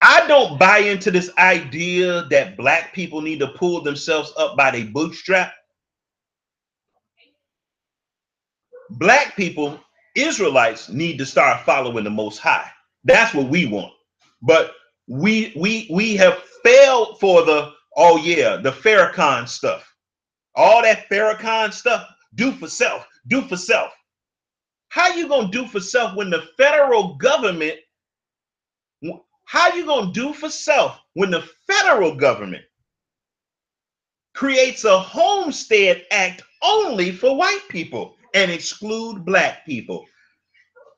Speaker 2: I don't buy into this idea that black people need to pull themselves up by their bootstrap. Black people, Israelites, need to start following the Most High. That's what we want. But we have failed for the Farrakhan stuff. All that Farrakhan stuff, do for self, do for self. How you gonna do for self when the federal government? How you gonna do for self when the federal government creates a Homestead Act only for white people and exclude black people?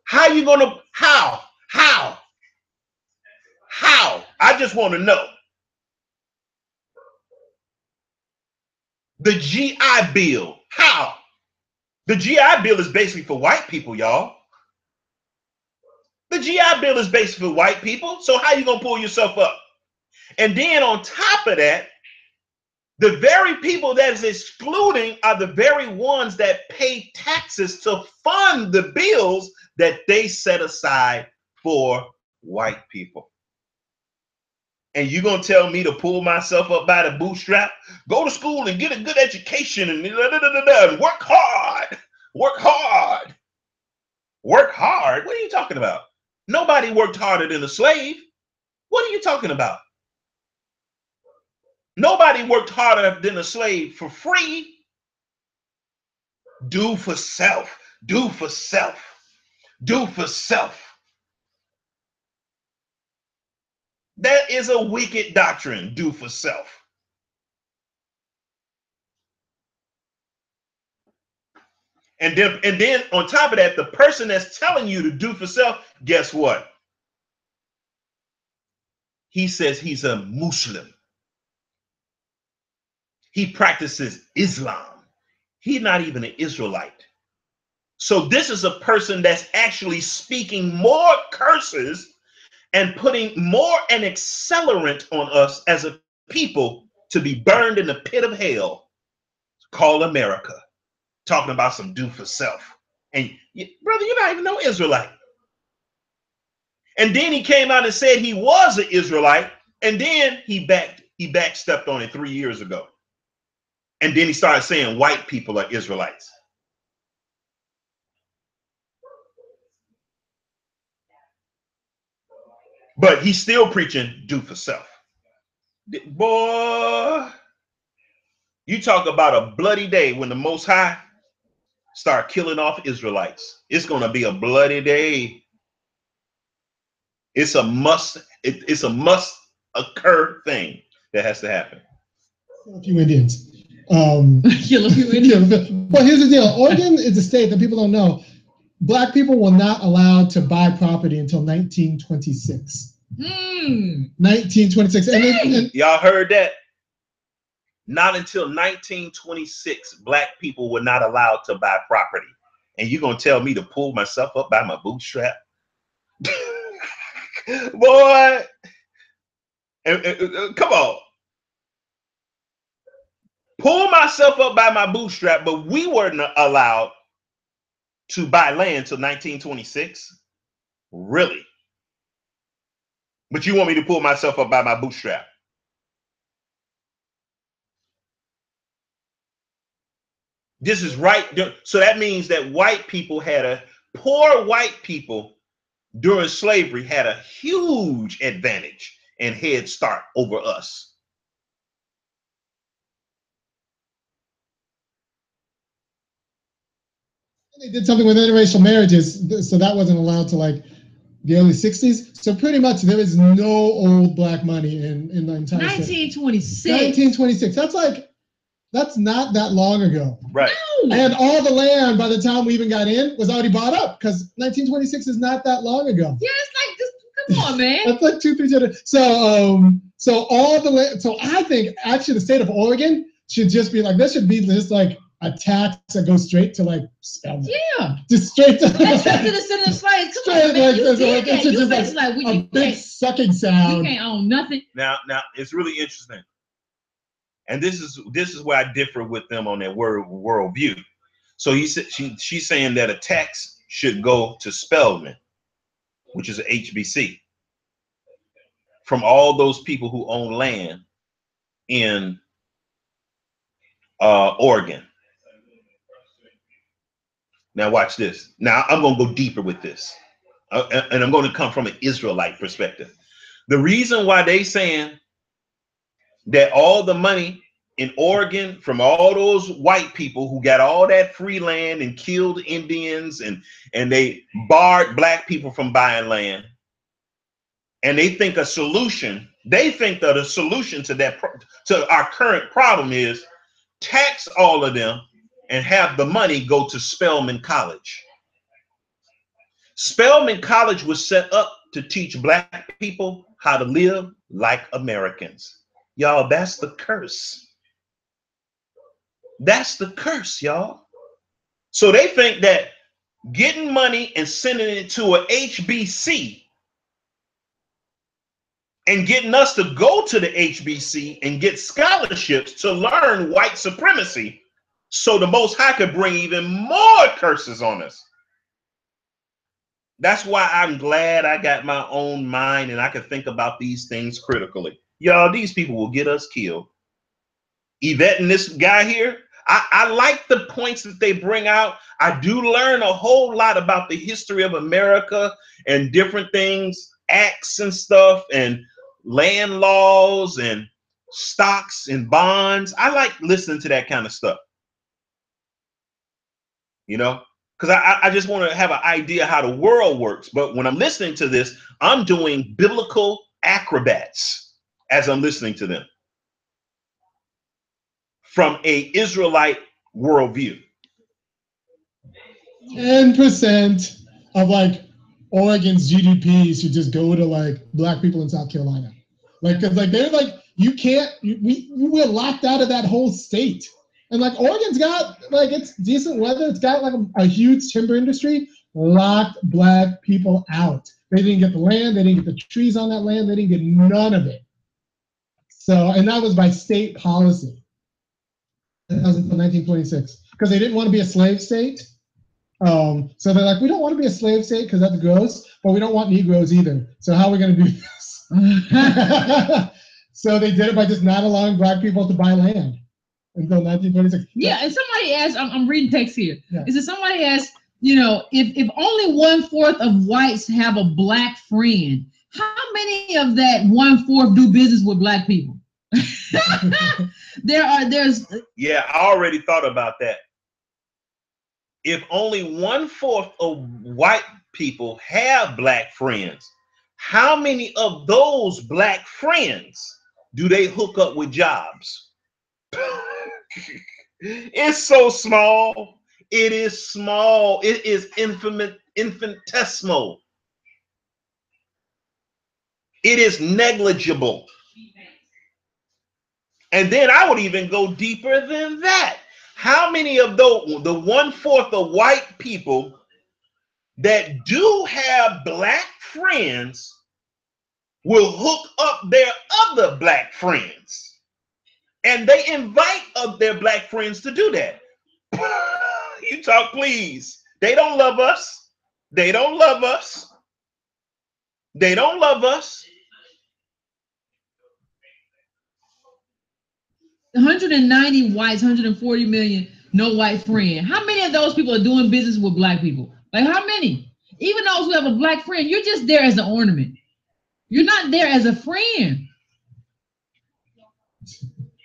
Speaker 2: How you gonna? How? I just want to know. The GI Bill. How? The GI Bill is basically for white people, y'all. The GI Bill is basically for white people. So how you gonna pull yourself up? And then on top of that, The very people that is excluding are the very ones that pay taxes to fund the bills that they set aside for white people. And you're going to tell me to pull myself up by the bootstrap, go to school and get a good education and work hard, work hard, work hard. What are you talking about? Nobody worked harder than a slave. What are you talking about? Nobody worked harder than a slave for free. Do for self, do for self, do for self. That is a wicked doctrine, do for self. And then on top of that, the person that's telling you to do for self, guess what? He says he's a Muslim. He practices Islam. He's not even an Israelite. So this is a person that's actually speaking more curses and putting more an accelerant on us as a people to be burned in the pit of hell called America, talking about some do for self. And brother, you're not even no Israelite. And then he came out and said he was an Israelite, and then he backstepped on it 3 years ago. And then he started saying white people are Israelites. But he's still preaching do for self. Boy, you talk about a bloody day when the Most High start killing off Israelites. It's going to be a bloody day. It's a must. It's a must occur thing that has to happen.
Speaker 3: A few Indians.
Speaker 1: Kill a few Indians.
Speaker 3: Well, here's the deal. Oregon is a state that people don't know. Black people were not allowed to buy property until 1926. 1926. And
Speaker 2: y'all heard that? Not until 1926, black people were not allowed to buy property. And you're going to tell me to pull myself up by my bootstrap? Boy, come on. Pull myself up by my bootstrap, but we weren't allowed to buy land till 1926. Really? But you want me to pull myself up by my bootstrap? This is right. So that means that poor white people during slavery had a huge advantage and head start over us.
Speaker 3: they did something with interracial marriages, so that wasn't allowed to like the early 60s. So pretty much there is no old black money in the entire
Speaker 1: 1926.
Speaker 3: State. 1926. That's not that long ago.
Speaker 2: Right.
Speaker 3: No. And all the land by the time we even got in was already bought up because 1926 is not that long ago.
Speaker 1: Yeah, it's like this. Come on, man.
Speaker 3: That's like 2-3 generations. So all the land. So I think actually the state of Oregon should just be like, this should be just like a tax that goes straight to like Spelman.
Speaker 1: Yeah.
Speaker 3: Just straight to
Speaker 1: the center of slaves. Come on, man. You did that. You just like
Speaker 3: a big sucking sound.
Speaker 1: You can't own nothing.
Speaker 2: Now it's really interesting. And this is where I differ with them on their worldview. So she's saying that a tax should go to Spelman, which is a HBC, from all those people who own land in Oregon. Now watch this. Now I'm going to go deeper with this, and I'm going to come from an Israelite perspective. The reason why they saying that all the money in Oregon from all those white people who got all that free land and killed Indians and they barred black people from buying land, and they think a solution, that a solution to that to our current problem is tax all of them and have the money go to Spelman College. Spelman College was set up to teach black people how to live like Americans. Y'all, that's the curse. That's the curse, y'all. So they think that getting money and sending it to a HBC and getting us to go to the HBC and get scholarships to learn white supremacy so the Most High could bring even more curses on us. That's why I'm glad I got my own mind and I can think about these things critically. Y'all, these people will get us killed. Yvette and this guy here, I like the points that they bring out. I do learn a whole lot about the history of America and different things, acts and stuff, and land laws and stocks and bonds. I like listening to that kind of stuff, you know, because I just want to have an idea how the world works. But when I'm listening to this, I'm doing biblical acrobats as I'm listening to them from a Israelite worldview.
Speaker 3: 10% of like Oregon's GDP should just go to like black people in South Carolina. Like, cause like they're like, we're locked out of that whole state. And like Oregon's got like, it's decent weather. It's got like a huge timber industry, locked black people out. They didn't get the land. They didn't get the trees on that land. They didn't get none of it. So, and that was by state policy. That was until 1926 because they didn't want to be a slave state. So they're like, we don't want to be a slave state because that's gross, but we don't want Negroes either. So how are we going to do this? So they did it by just not allowing black people to buy land until 1926.
Speaker 1: Yeah, and somebody asked, I'm reading text here.
Speaker 3: Yeah.
Speaker 1: Is that somebody asked, you know, if only 1/4 of whites have a black friend, how many of that 1/4 do business with black people? There's
Speaker 2: Yeah, I already thought about that. If only 1/4 of white people have black friends, how many of those black friends do they hook up with jobs? It's so small. It is small. It is infinitesimal. It is negligible. And then I would even go deeper than that. How many of the 1/4 of white people that do have black friends will hook up their other black friends? And they invite of their black friends to do that. You talk, please. They don't love us. They don't love us. They don't love us.
Speaker 1: 190 whites, 140 million, no white friend. How many of those people are doing business with black people? Like how many? Even those who have a black friend, you're just there as an ornament. You're not there as a friend.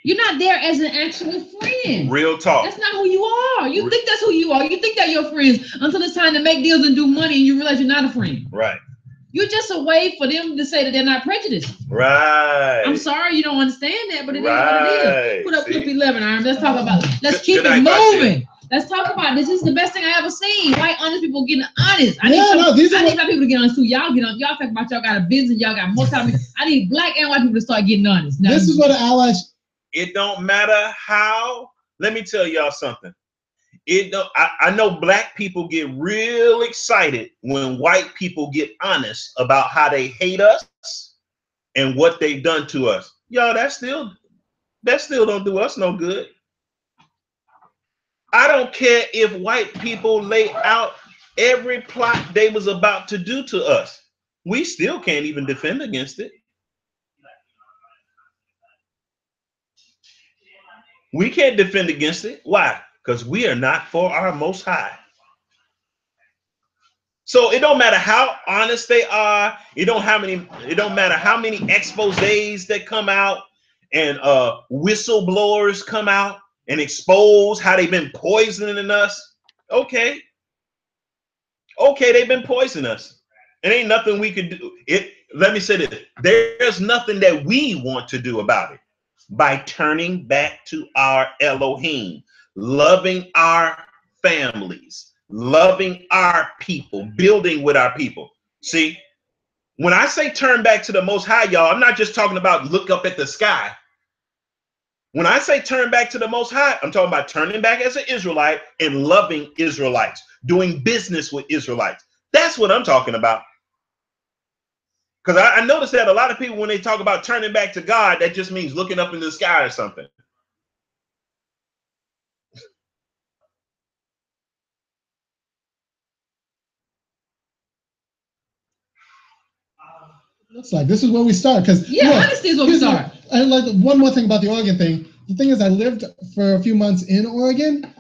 Speaker 1: You're not there as an actual friend.
Speaker 2: Real talk.
Speaker 1: That's not who you are. You think that's who you are. You think that you're friends until it's time to make deals and do money and you realize you're not a friend.
Speaker 2: Right.
Speaker 1: You're just a way for them to say that they're not prejudiced.
Speaker 2: Right.
Speaker 1: I'm sorry you don't understand that, but it is what it is. Put up clip 11, Iron. Let's talk about it. Let's keep it moving. Let's talk about this. This is the best thing I ever seen. White honest people getting honest. I need black people to get honest too. Y'all get on. Y'all talk about y'all got a business. Y'all got more time. I need black and white people to start getting honest. Now,
Speaker 3: this is what the allies.
Speaker 2: It don't matter how. Let me tell y'all something. I know black people get real excited when white people get honest about how they hate us and what they've done to us. Y'all, that still don't do us no good. I don't care if white people lay out every plot they was about to do to us. We still can't even defend against it. We can't defend against it. Why? Because we are not for our Most High. So it don't matter how honest they are. It don't matter how many exposés that come out and whistleblowers come out and expose how they've been poisoning us. Okay, they've been poisoning us. It ain't nothing we could do. Let me say this: there's nothing that we want to do about it. By turning back to our Elohim, loving our families, loving our people, building with our people. See, when I say turn back to the Most High, y'all, I'm not just talking about look up at the sky. When I say turn back to the Most High, I'm talking about turning back as an Israelite and loving Israelites, doing business with Israelites. That's what I'm talking about. Because I noticed that a lot of people, when they talk about turning back to God, that just means looking up in the sky or something.
Speaker 3: Looks like this is where we start. Because
Speaker 1: honesty is where we start.
Speaker 3: And like one more thing about the Oregon thing. The thing is, I lived for a few months in Oregon.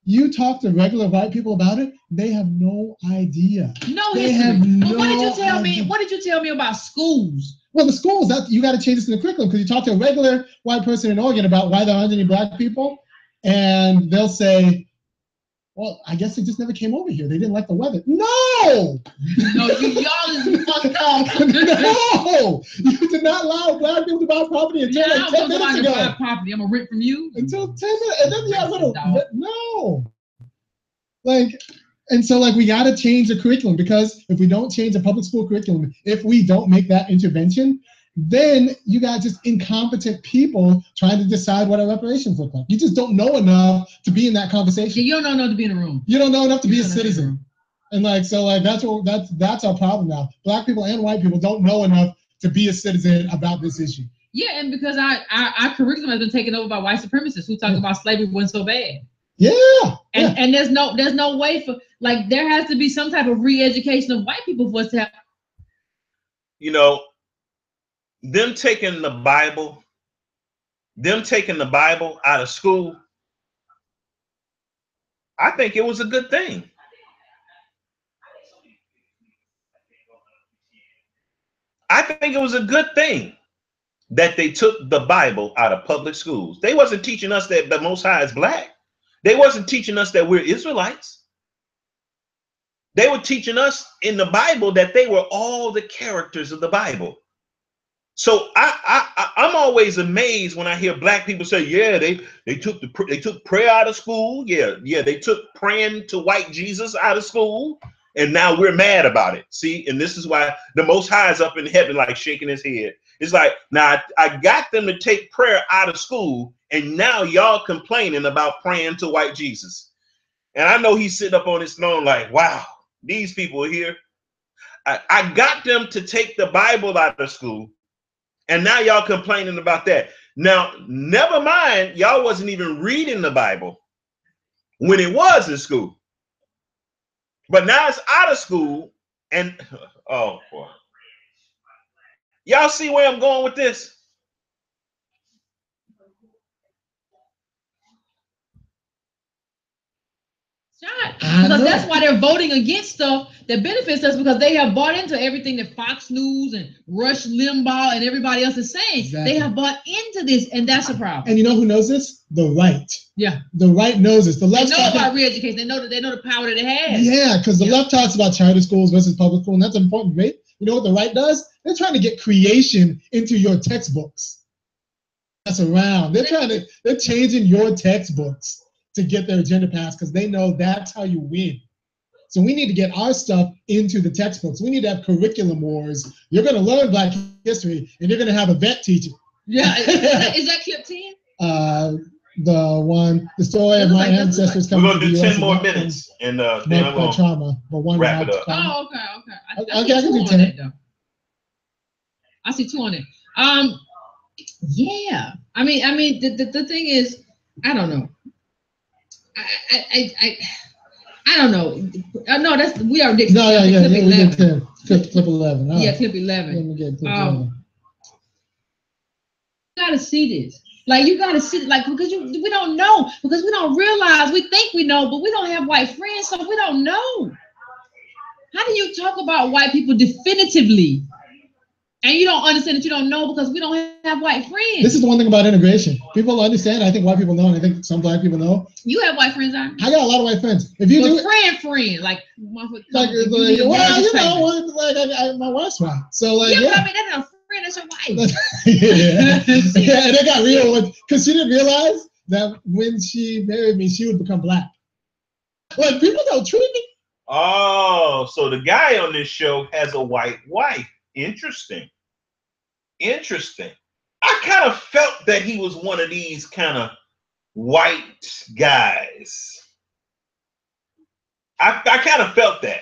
Speaker 3: You talk to regular white people about it, they have no idea.
Speaker 1: No
Speaker 3: they
Speaker 1: history.
Speaker 3: Have no
Speaker 1: what did you tell
Speaker 3: idea.
Speaker 1: me? What did you tell me about schools?
Speaker 3: Well, the schools, that you got to change this in the curriculum, because you talk to a regular white person in Oregon about why there aren't any black people, and they'll say, well, I guess they just never came over here. They didn't like the weather. No!
Speaker 1: No, y'all is fucked up.
Speaker 3: No! You did not allow black people to buy property until like 10 minutes ago.
Speaker 1: Buy property. I'm going to rent from you.
Speaker 3: Until 10 minutes. And then you have little, no. Like, and so like we got to change the curriculum, because if we don't change the public school curriculum, if we don't make that intervention, then you got just incompetent people trying to decide what our reparations look like. You just don't know enough to be in that conversation.
Speaker 1: Yeah, you don't know enough to be in a room.
Speaker 3: You don't know enough to be a citizen. And like, so like that's our problem now. Black people and white people don't know enough to be a citizen about this issue.
Speaker 1: Yeah, and because our curriculum has been taken over by white supremacists who talk about slavery wasn't so bad.
Speaker 3: Yeah.
Speaker 1: And there's no way for, like, there has to be some type of re-education of white people for us to have.
Speaker 2: You know, them taking the Bible out of school, I think it was a good thing. I think it was a good thing that they took the Bible out of public schools. They wasn't teaching us that the Most High is black. They wasn't teaching us that we're Israelites. They were teaching us in the Bible that they were all the characters of the Bible. So I'm always amazed when I hear black people say, yeah, they took prayer out of school. Yeah, they took praying to white Jesus out of school, and now we're mad about it. See, and this is why the Most High is up in heaven, like shaking his head. It's like, now I got them to take prayer out of school, and now y'all complaining about praying to white Jesus. And I know he's sitting up on his throne like, wow, these people are here. I got them to take the Bible out of school, and now y'all complaining about that. Now, never mind, y'all wasn't even reading the Bible when it was in school. But now it's out of school, and oh boy. Y'all see where I'm going with this?
Speaker 1: Because that's why they're voting against stuff that benefits us, because they have bought into everything that Fox News and Rush Limbaugh and everybody else is saying. Exactly. They have bought into this, and that's a problem.
Speaker 3: And you know who knows this? The right.
Speaker 1: Yeah.
Speaker 3: The right knows this. The left
Speaker 1: know about re-education. They know the power that it has.
Speaker 3: Yeah, because the left talks about charter schools versus public school, and that's an important debate. You know what the right does? They're trying to get creation into your textbooks. That's around. They're changing your textbooks to get their agenda passed, because they know that's how you win. So we need to get our stuff into the textbooks. We need to have curriculum wars. You're going to learn Black history, and you're going to have a vet teacher.
Speaker 1: Yeah, is that clip 10?
Speaker 3: The story of my ancestors coming to the US.
Speaker 2: We're going to do 10 more minutes, and then I'm going to wrap it up.
Speaker 1: Oh, okay.
Speaker 3: I can do 10.
Speaker 1: That, I see 2 on it. Yeah. I mean, the thing is, I don't know. I don't know. No, we are ridiculous.
Speaker 3: No, yeah, we did 10. Clip 11.
Speaker 1: Right. Yeah, clip 11.
Speaker 3: Let me get clip 11.
Speaker 1: You gotta see this. Like, you gotta see, like, because we don't know, because we don't realize, we think we know, but we don't have white friends, so we don't know. How do you talk about white people definitively, and you don't understand that you don't know, because we don't have white friends?
Speaker 3: This is the one thing about integration. People understand. I think white people know, and I think some Black people know.
Speaker 1: You have white friends, aren't you?
Speaker 3: I got a lot of white friends. If you do
Speaker 1: friend, like
Speaker 3: my wife's white. So like,
Speaker 1: but I mean, that's a friend, that's your wife.
Speaker 3: Yeah, and it got real because she didn't realize that when she married me, she would become Black. Like, people don't treat me.
Speaker 2: Oh, so the guy on this show has a white wife. Interesting. I kind of felt that he was one of these kind of white guys. I kind of felt that.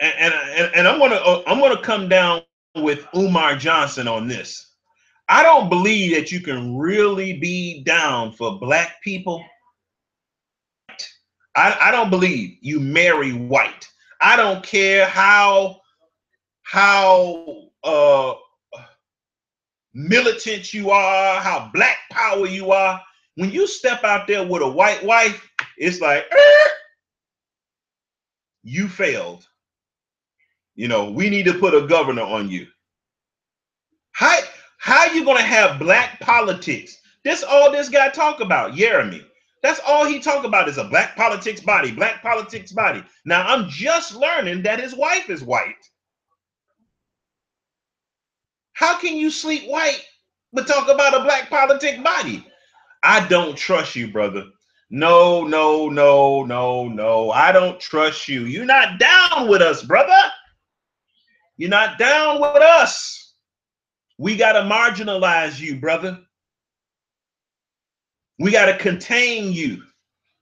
Speaker 2: and I'm gonna come down with Umar Johnson on this. I don't believe that you can really be down for black people. I don't believe you marry white. I don't care how militant you are, how black power you are. When you step out there with a white wife, it's like you failed. You know, we need to put a governor on you. How how you gonna have black politics? This all this guy talk about, Jeremy. That's all he talk about is a black politics body, black politics body. Now I'm just learning that his wife is white. How can you sleep white but talk about a black politic body? I don't trust you, brother. No, no, no, no, no. I don't trust you. You're not down with us, brother. You're not down with us. We got to marginalize you, brother. We got to contain you.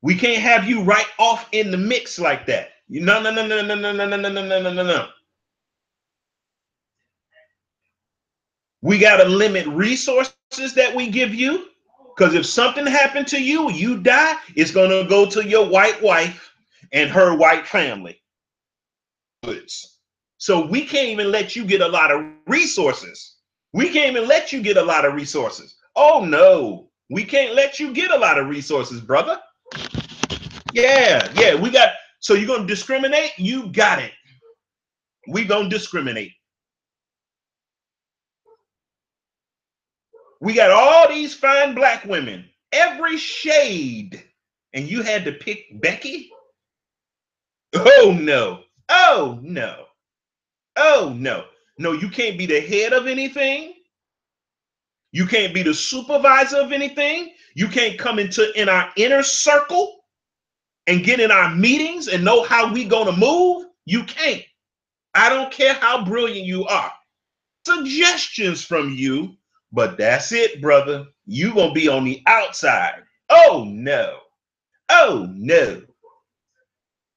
Speaker 2: We can't have you right off in the mix like that. No, no, no, no, no, no, no, no, no, no, no, no, no. We got to limit resources that we give you. Because if something happened to you, you die, it's going to go to your white wife and her white family. So we can't even let you get a lot of resources. We can't even let you get a lot of resources. Oh, no. We can't let you get a lot of resources, brother. Yeah, we got. So you're going to discriminate? You got it. We going to discriminate. We got all these fine black women, every shade, and you had to pick Becky? Oh, no. Oh, no. Oh, no. No, you can't be the head of anything. You can't be the supervisor of anything. You can't come in our inner circle and get in our meetings and know how we gonna move. You can't. I don't care how brilliant you are. Suggestions from you, but that's it, brother. You gonna be on the outside. Oh no. Oh no.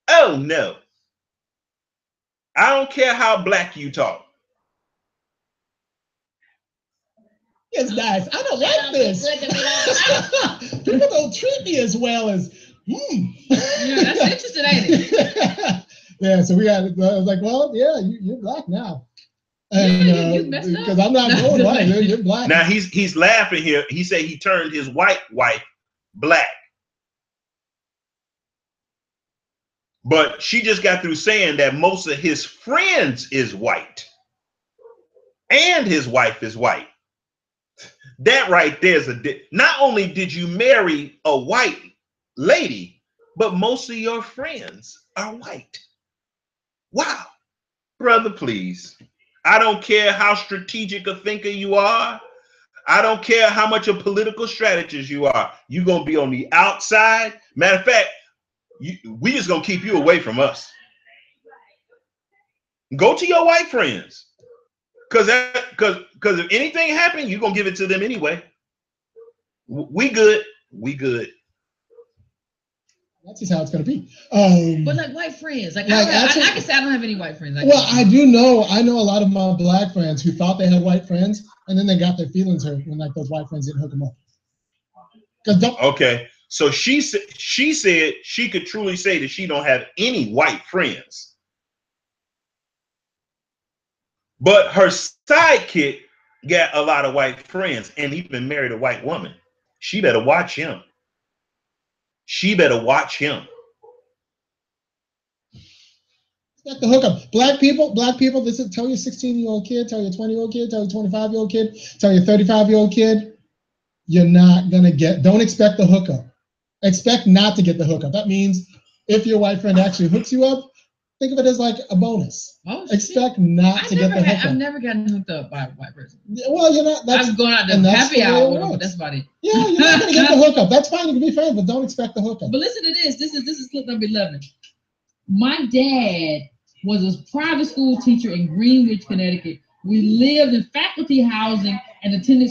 Speaker 2: Oh no. I don't care how black you talk.
Speaker 3: It's nice. I don't like this. People don't treat me as well as.
Speaker 1: Yeah, that's interesting, ain't it?
Speaker 3: Yeah, so we got. I was like, well, yeah, you're black now. And,
Speaker 1: yeah, you messed up.
Speaker 3: Because I'm not going white. You're black.
Speaker 2: Now he's laughing here. He said he turned his white wife black. But she just got through saying that most of his friends is white. And his wife is white. That right there is not only did you marry a white lady, but most of your friends are white. Wow. Brother, please. I don't care how strategic a thinker you are. I don't care how much a political strategist you are. You're going to be on the outside. Matter of fact, we just going to keep you away from us. Go to your white friends. Because if anything happened, you're going to give it to them anyway. We good. We good.
Speaker 3: That's just how it's going to be.
Speaker 1: But like white friends, like
Speaker 3: I
Speaker 1: can say I don't have any white friends.
Speaker 3: Well, I do know. I know a lot of my black friends who thought they had white friends, and then they got their feelings hurt when like those white friends didn't hook them up.
Speaker 2: Okay, so she said she could truly say that she don't have any white friends, but her sidekick got a lot of white friends, and even married a white woman. She better watch him. She better watch him.
Speaker 3: Expect the hookup. Black people, this is tell your 16-year-old kid, tell your 20-year-old kid, tell your 25-year-old kid, tell your 35-year-old kid, you're not gonna don't expect the hookup. Expect not to get the hookup. That means if your white friend actually hooks you up, think of it as like a bonus.
Speaker 1: Oh,
Speaker 3: expect not to get the hookup.
Speaker 1: I've never gotten hooked up by a white person.
Speaker 3: Well, you're not.
Speaker 1: I've gone out to happy hour with them, but that's about it.
Speaker 3: Yeah, you're not gonna get the hookup. That's fine. You can be friends, but don't expect the hookup.
Speaker 1: But listen to this. This is clip number 11. My dad was a private school teacher in Greenwich, Connecticut. We lived in faculty housing and attended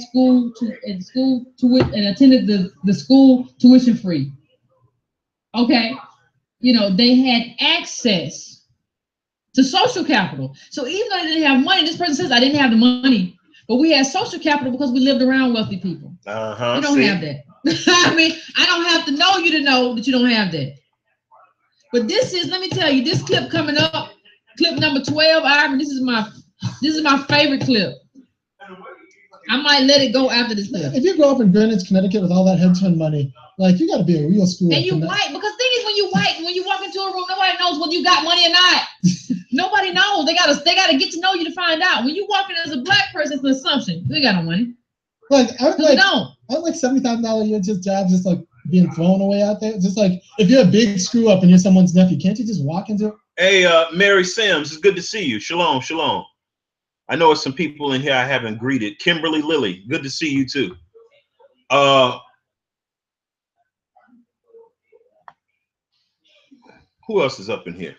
Speaker 1: attended the school tuition free. Okay, they had access to social capital. So even though they didn't have money, this person says, I didn't have the money, but we had social capital because we lived around wealthy people. You don't have that. I mean, I don't have to know you to know that you don't have that. But this is, let me tell you, this clip coming up, clip number 12, Ivan, this is my favorite clip. I might let it go after this clip.
Speaker 3: If you grow up in Greenwich, Connecticut with all that hedge fund money, like you got to be a real screw up.
Speaker 1: And you white, because the thing is, when you walk into a room, nobody knows whether you got money or not. Nobody knows. They gotta get to know you to find out. When you walk in as a black person, it's an assumption. We got no money.
Speaker 3: Like I
Speaker 1: don't.
Speaker 3: I like $70,000 a year just jobs, just like being thrown away out there. Just like if you're a big screw up and you're someone's nephew, can't you just walk into it?
Speaker 2: Hey, Mary Sims, it's good to see you. Shalom, shalom. I know it's some people in here I haven't greeted. Kimberly Lilly, good to see you too. Who else is up in here?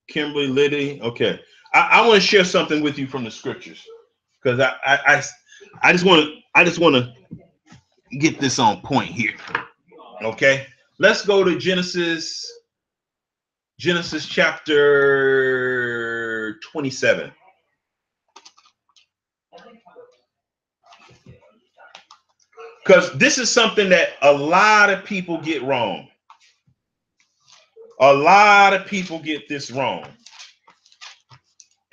Speaker 2: Kimberly Lilly. Okay, I want to share something with you from the scriptures because I just want to get this on point here. Okay, let's go to Genesis chapter 27. Because this is something that a lot of people get wrong. A lot of people get this wrong.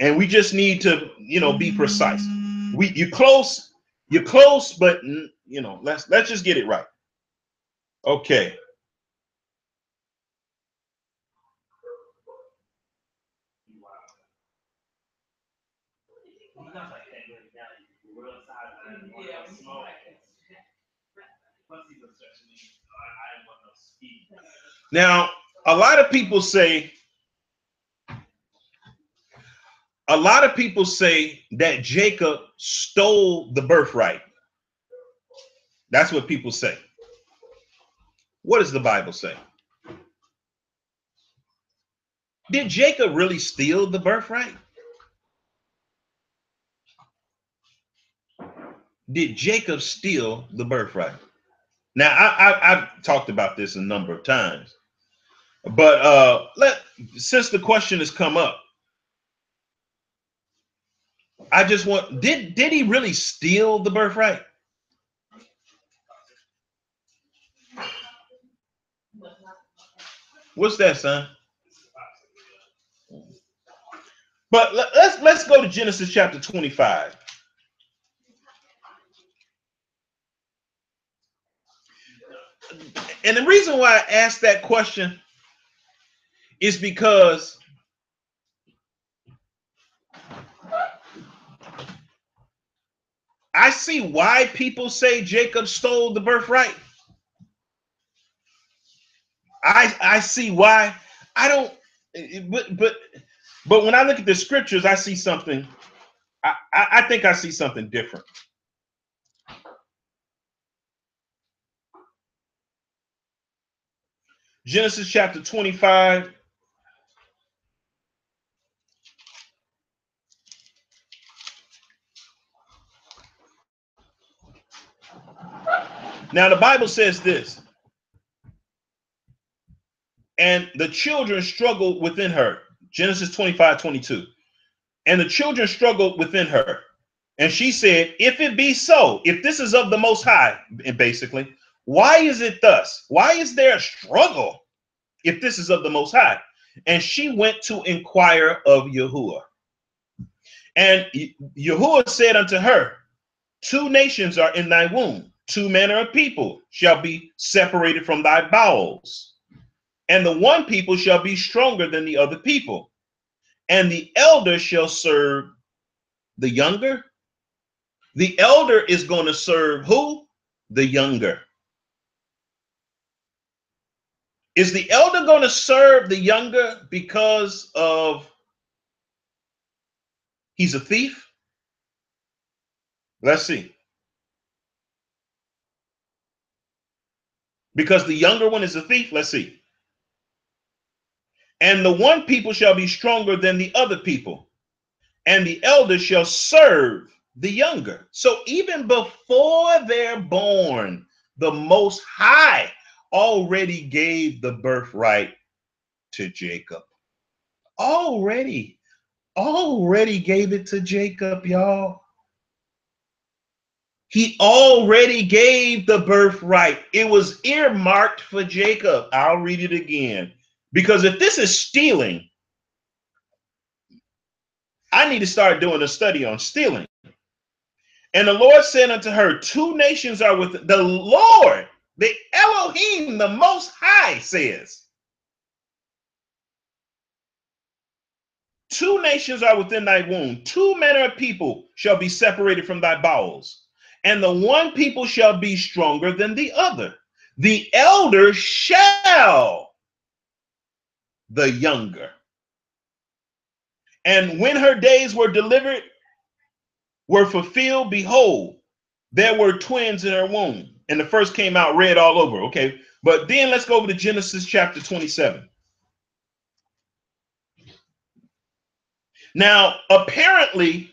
Speaker 2: And we just need to, be precise. You're close, but let's just get it right. Okay. Now, a lot of people say that Jacob stole the birthright. That's what people say. What does the Bible say? Did Jacob really steal the birthright? Did Jacob steal the birthright? Now, I've talked about this a number of times, but since the question has come up, I just want, did he really steal the birthright? What's that, son? But let's go to Genesis chapter 25. And the reason why I asked that question is because I see why people say Jacob stole the birthright. I see why. I don't, but when I look at the scriptures, I see something. I think I see something different. Genesis chapter 25. Now the Bible says this. And the children struggled within her. Genesis 25:22. And the children struggled within her. And she said, if it be so, if this is of the Most High, basically, why is it thus? Why is there a struggle if this is of the Most High? And she went to inquire of Yahuwah. And Yahuwah said unto her, 2 nations are in thy womb, 2 manner of people shall be separated from thy bowels. And the one people shall be stronger than the other people. And the elder shall serve the younger. The elder is going to serve who? The younger. Is the elder going to serve the younger because of he's a thief? Let's see. Because the younger one is a thief? Let's see. And the one people shall be stronger than the other people, and the elder shall serve the younger. So even before they're born, the Most High already gave the birthright to Jacob. already gave it to Jacob, y'all. He already gave the birthright. It was earmarked for Jacob. I'll read it again. Because if this is stealing, I need to start doing a study on stealing. And the Lord said unto her, two nations are with the Lord, the Elohim, the Most High says. Two nations are within thy womb. Two manner of people shall be separated from thy bowels. And the one people shall be stronger than the other. The elder shall the younger. And when her days were fulfilled, behold, there were twins in her womb. And the first came out red all over, okay? But then let's go over to Genesis chapter 27. Now, apparently,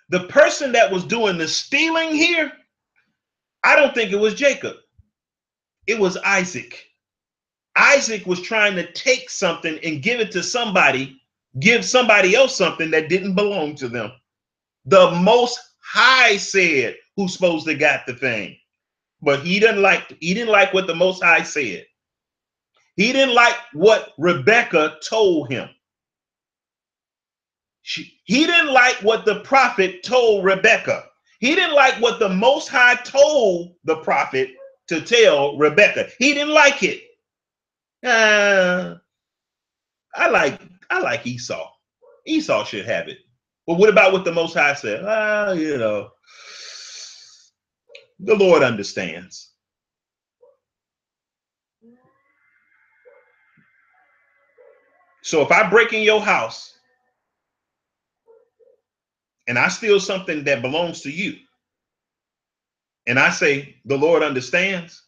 Speaker 2: the person that was doing the stealing here, I don't think it was Jacob. It was Isaac. Isaac was trying to take something and give it to somebody, give somebody else something that didn't belong to them. The Most High said who's supposed to got the thing, but he didn't like what the Most High said. He didn't like what Rebecca told him. He didn't like what the prophet told Rebecca. He didn't like what the Most High told the prophet to tell Rebecca. He didn't like it. I like Esau. Esau should have it. But what about what the Most High said? The Lord understands. So if I break in your house and I steal something that belongs to you, and I say the Lord understands,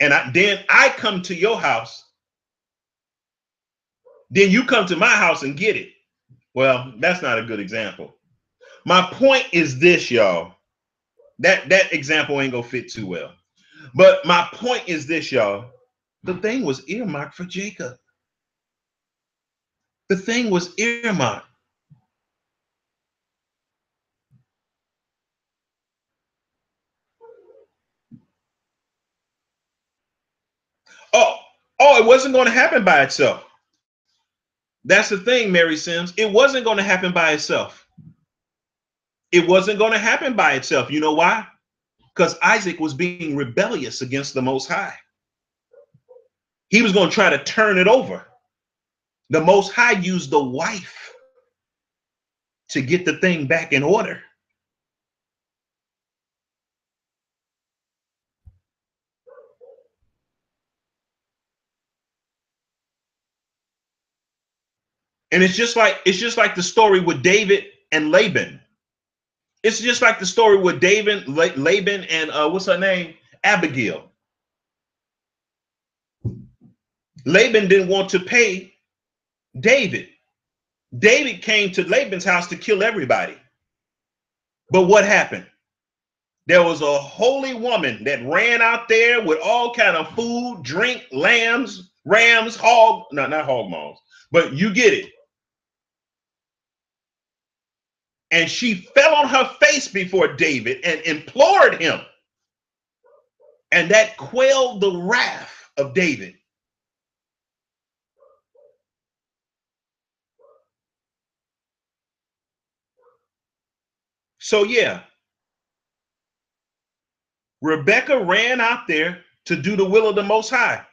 Speaker 2: and then I come to your house, then you come to my house and get it. Well, that's not a good example. My point is this, y'all. That example ain't gonna fit too well. But my point is this, y'all. The thing was earmarked for Jacob. The thing was earmarked. Oh, it wasn't going to happen by itself. That's the thing, Mary Sims. It wasn't going to happen by itself. It wasn't going to happen by itself. You know why? Because Isaac was being rebellious against the Most High. He was going to try to turn it over. The Most High used the wife to get the thing back in order. And it's just like the story with David and Laban. It's just like the story with Laban and what's her name? Abigail. Laban didn't want to pay David. David came to Laban's house to kill everybody. But what happened? There was a holy woman that ran out there with all kind of food, drink, lambs, rams, not hog maws, but you get it. And she fell on her face before David and implored him. And that quelled the wrath of David. So yeah, Rebecca ran out there to do the will of the Most High.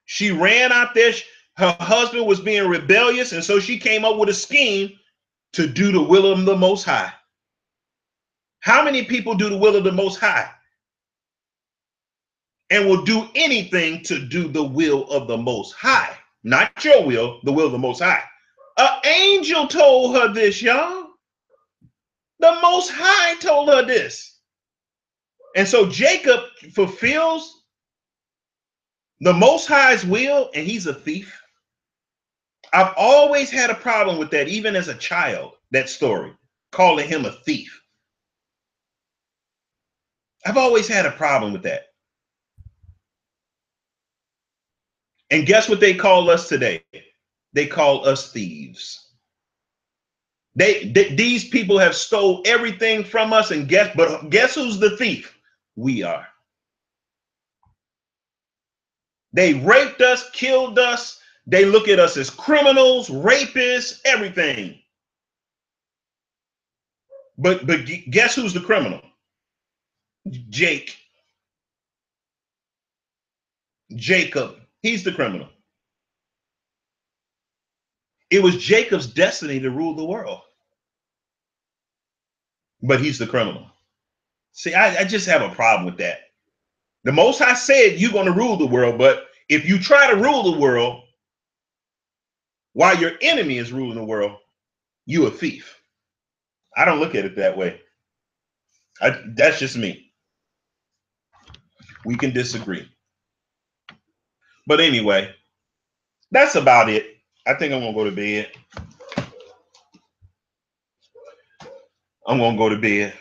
Speaker 2: She ran out there. Her husband was being rebellious, and so she came up with a scheme to do the will of the Most High. How many people do the will of the Most High and will do anything to do the will of the Most High? Not your will, the will of the Most High. An angel told her this, y'all. The Most High told her this. And so Jacob fulfills the Most High's will, and he's a thief. I've always had a problem with that, even as a child, that story, calling him a thief. I've always had a problem with that. And guess what they call us today? They call us thieves. These people have stole everything from us, and guess who's the thief? We are. They raped us, killed us. They look at us as criminals, rapists, everything. But guess who's the criminal? Jacob. He's the criminal. It was Jacob's destiny to rule the world, but he's the criminal. See, I just have a problem with that. The Most High said you're going to rule the world, but if you try to rule the world while your enemy is ruling the world, you a thief. I don't look at it that way. That's just me. We can disagree. But anyway, that's about it. I think I'm going to go to bed. I'm going to go to bed.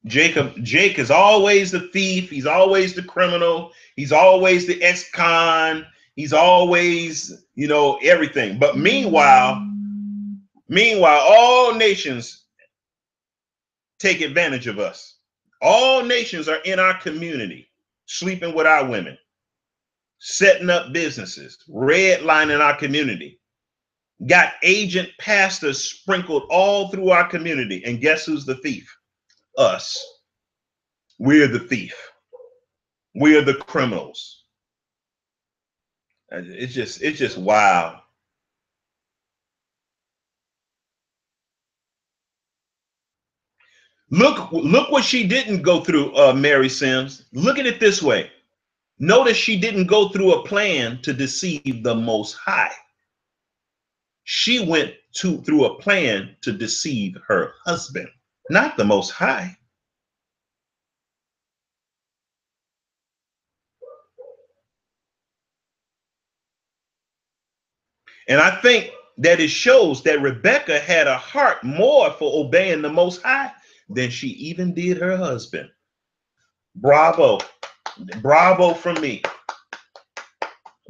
Speaker 2: Jake is always the thief. He's always the criminal. He's always the ex-con. He's always, everything. But meanwhile, all nations take advantage of us. All nations are in our community, sleeping with our women, setting up businesses, redlining our community. Got agent pastors sprinkled all through our community. And guess who's the thief? Us. We're the thief. We're the criminals. It's just wild. Look what she didn't go through, Mary Sims. Look at it this way. Notice she didn't go through a plan to deceive the Most High. She went through a plan to deceive her husband, not the Most High. And I think that it shows that Rebecca had a heart more for obeying the Most High than she even did her husband. Bravo. Bravo from me.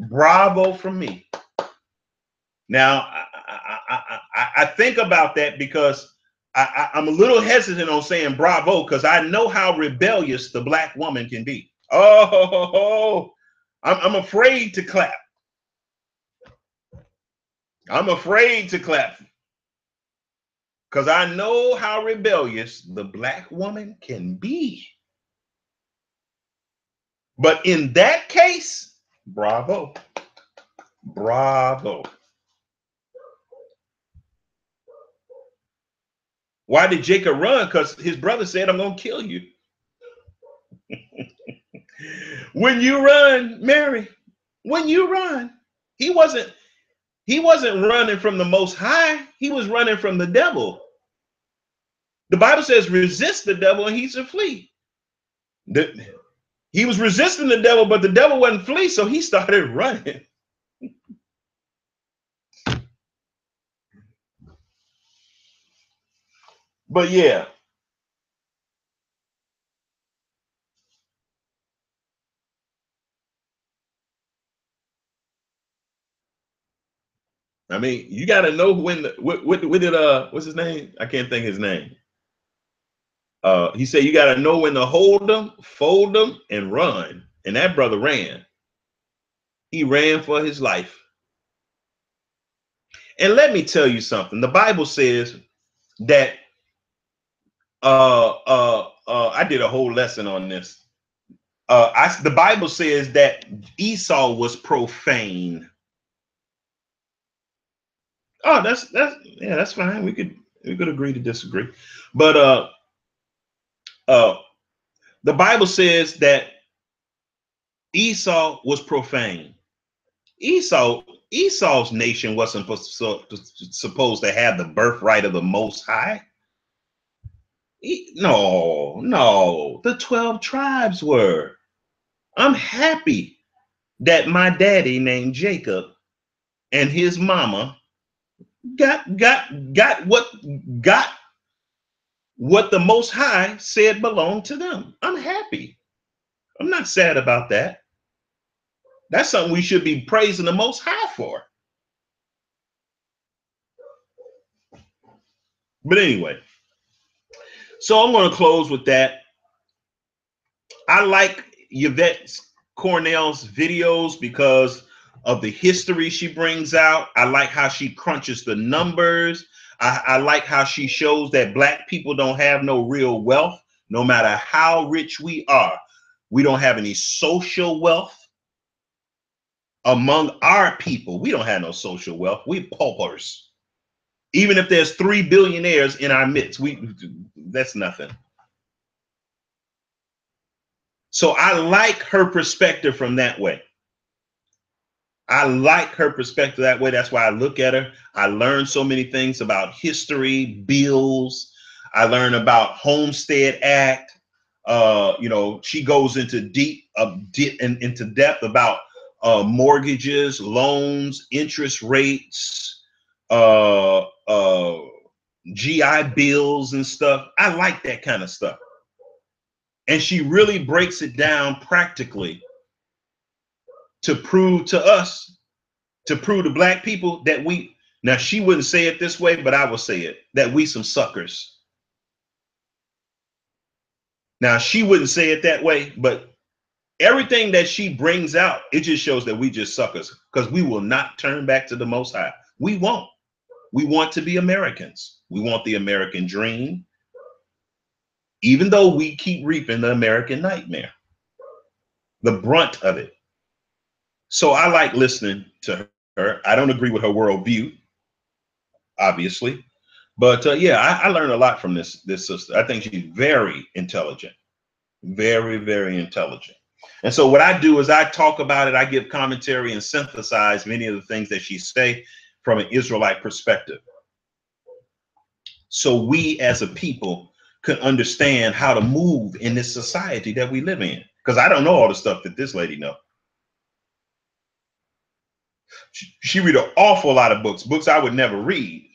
Speaker 2: Bravo from me. Now, I think about that because I'm a little hesitant on saying bravo because I know how rebellious the Black woman can be. Oh, I'm afraid to clap. I'm afraid to clap because I know how rebellious the Black woman can be. But in that case, bravo. Bravo. Why did Jacob run? Because his brother said, I'm going to kill you. When you run, Mary, when you run, he wasn't running from the Most High. He was running from the devil. The Bible says, resist the devil and he shall flee. He was resisting the devil, but the devil wouldn't flee, so he started running. But yeah. I mean, you got to know when what did what's his name? I can't think his name. He said you got to know when to hold them, fold them, and run. And that brother ran. He ran for his life. And let me tell you something. The Bible says that I did a whole lesson on this. The Bible says that Esau was profane. Oh, that's fine. We could agree to disagree. But the Bible says that Esau was profane. Esau's nation wasn't supposed to have the birthright of the Most High. No, the 12 tribes were. I'm happy that my daddy named Jacob and his mama got what the Most High said belonged to them. I'm happy. I'm not sad about that. That's something we should be praising the Most High for. But anyway, so I'm going to close with that. I like Yvette Cornell's videos because of the history she brings out. I like how she crunches the numbers. I like how she shows that Black people don't have no real wealth, no matter how rich we are. We don't have any social wealth among our people. We don't have no social wealth. We paupers. Even if there's 3 billionaires in our midst, that's nothing. So I like her perspective from that way. I like her perspective that way. That's why I look at her. I learn so many things about history, bills. I learn about Homestead Act. She goes into into depth about mortgages, loans, interest rates, GI bills and stuff. I like that kind of stuff. And she really breaks it down practically to prove to us, to prove to Black people that now she wouldn't say it this way, but I will say it, that we some suckers. Now she wouldn't say it that way, but everything that she brings out, it just shows that we just suckers, because we will not turn back to the Most High. We won't. We want to be Americans. We want the American dream, even though we keep reaping the American nightmare, the brunt of it. So I like listening to her. I don't agree with her worldview, obviously, but yeah, I learned a lot from this sister. I think she's very intelligent, very, very intelligent. And so what I do is I talk about it. I give commentary and synthesize many of the things that she say from an Israelite perspective, so we as a people could understand how to move in this society that we live in. Because I don't know all the stuff that this lady knows. She read an awful lot of books I would never read.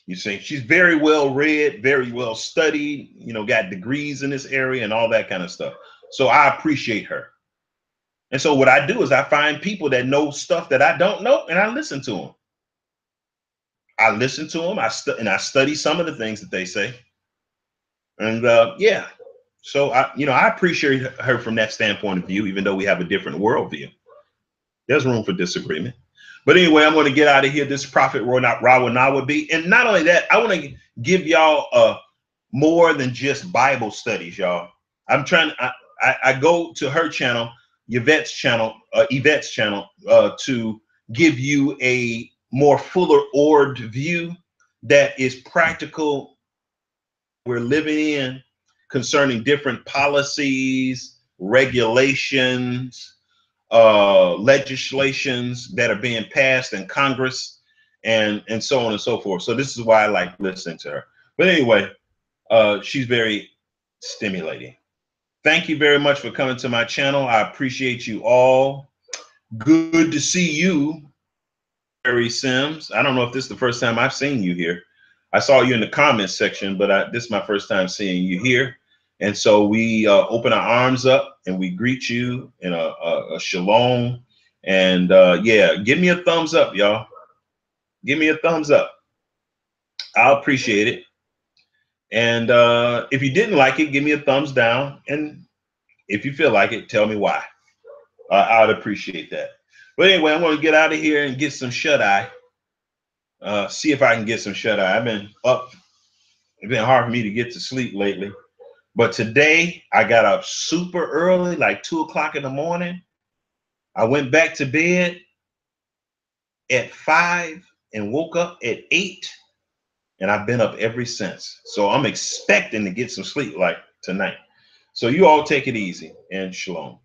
Speaker 2: You see, she's very well read, very well studied, got degrees in this area and all that kind of stuff. So I appreciate her. And so what I do is I find people that know stuff that I don't know, and I listen to them. I study some of the things that they say. And yeah, so I appreciate her from that standpoint of view, even though we have a different worldview. There's room for disagreement. But anyway, I'm going to get out of here. This Prophet Rawanawabi. And not only that, I want to give y'all more than just Bible studies, y'all. I go to her channel, Yvette's channel, to give you a more fuller orbed view that is practical. We're living in concerning different policies, regulations, legislations that are being passed in Congress, and so on and so forth. So this is why I like listening to her. But anyway, she's very stimulating. Thank you very much for coming to my channel. I appreciate you all. Good to see you, Barry Sims. I don't know if this is the first time I've seen you here. I saw you in the comments section, but this is my first time seeing you here. And so we open our arms up and we greet you in a shalom. And yeah, give me a thumbs up, y'all. Give me a thumbs up. I'll appreciate it. And if you didn't like it, give me a thumbs down. And if you feel like it, tell me why. I'd appreciate that. But anyway, I'm going to get out of here and get some shut-eye. See if I can get some shut-eye. I've been up. It's been hard for me to get to sleep lately. But today I got up super early, like 2 o'clock in the morning. I went back to bed at 5 and woke up at 8. And I've been up ever since. So I'm expecting to get some sleep like tonight. So you all take it easy and shalom.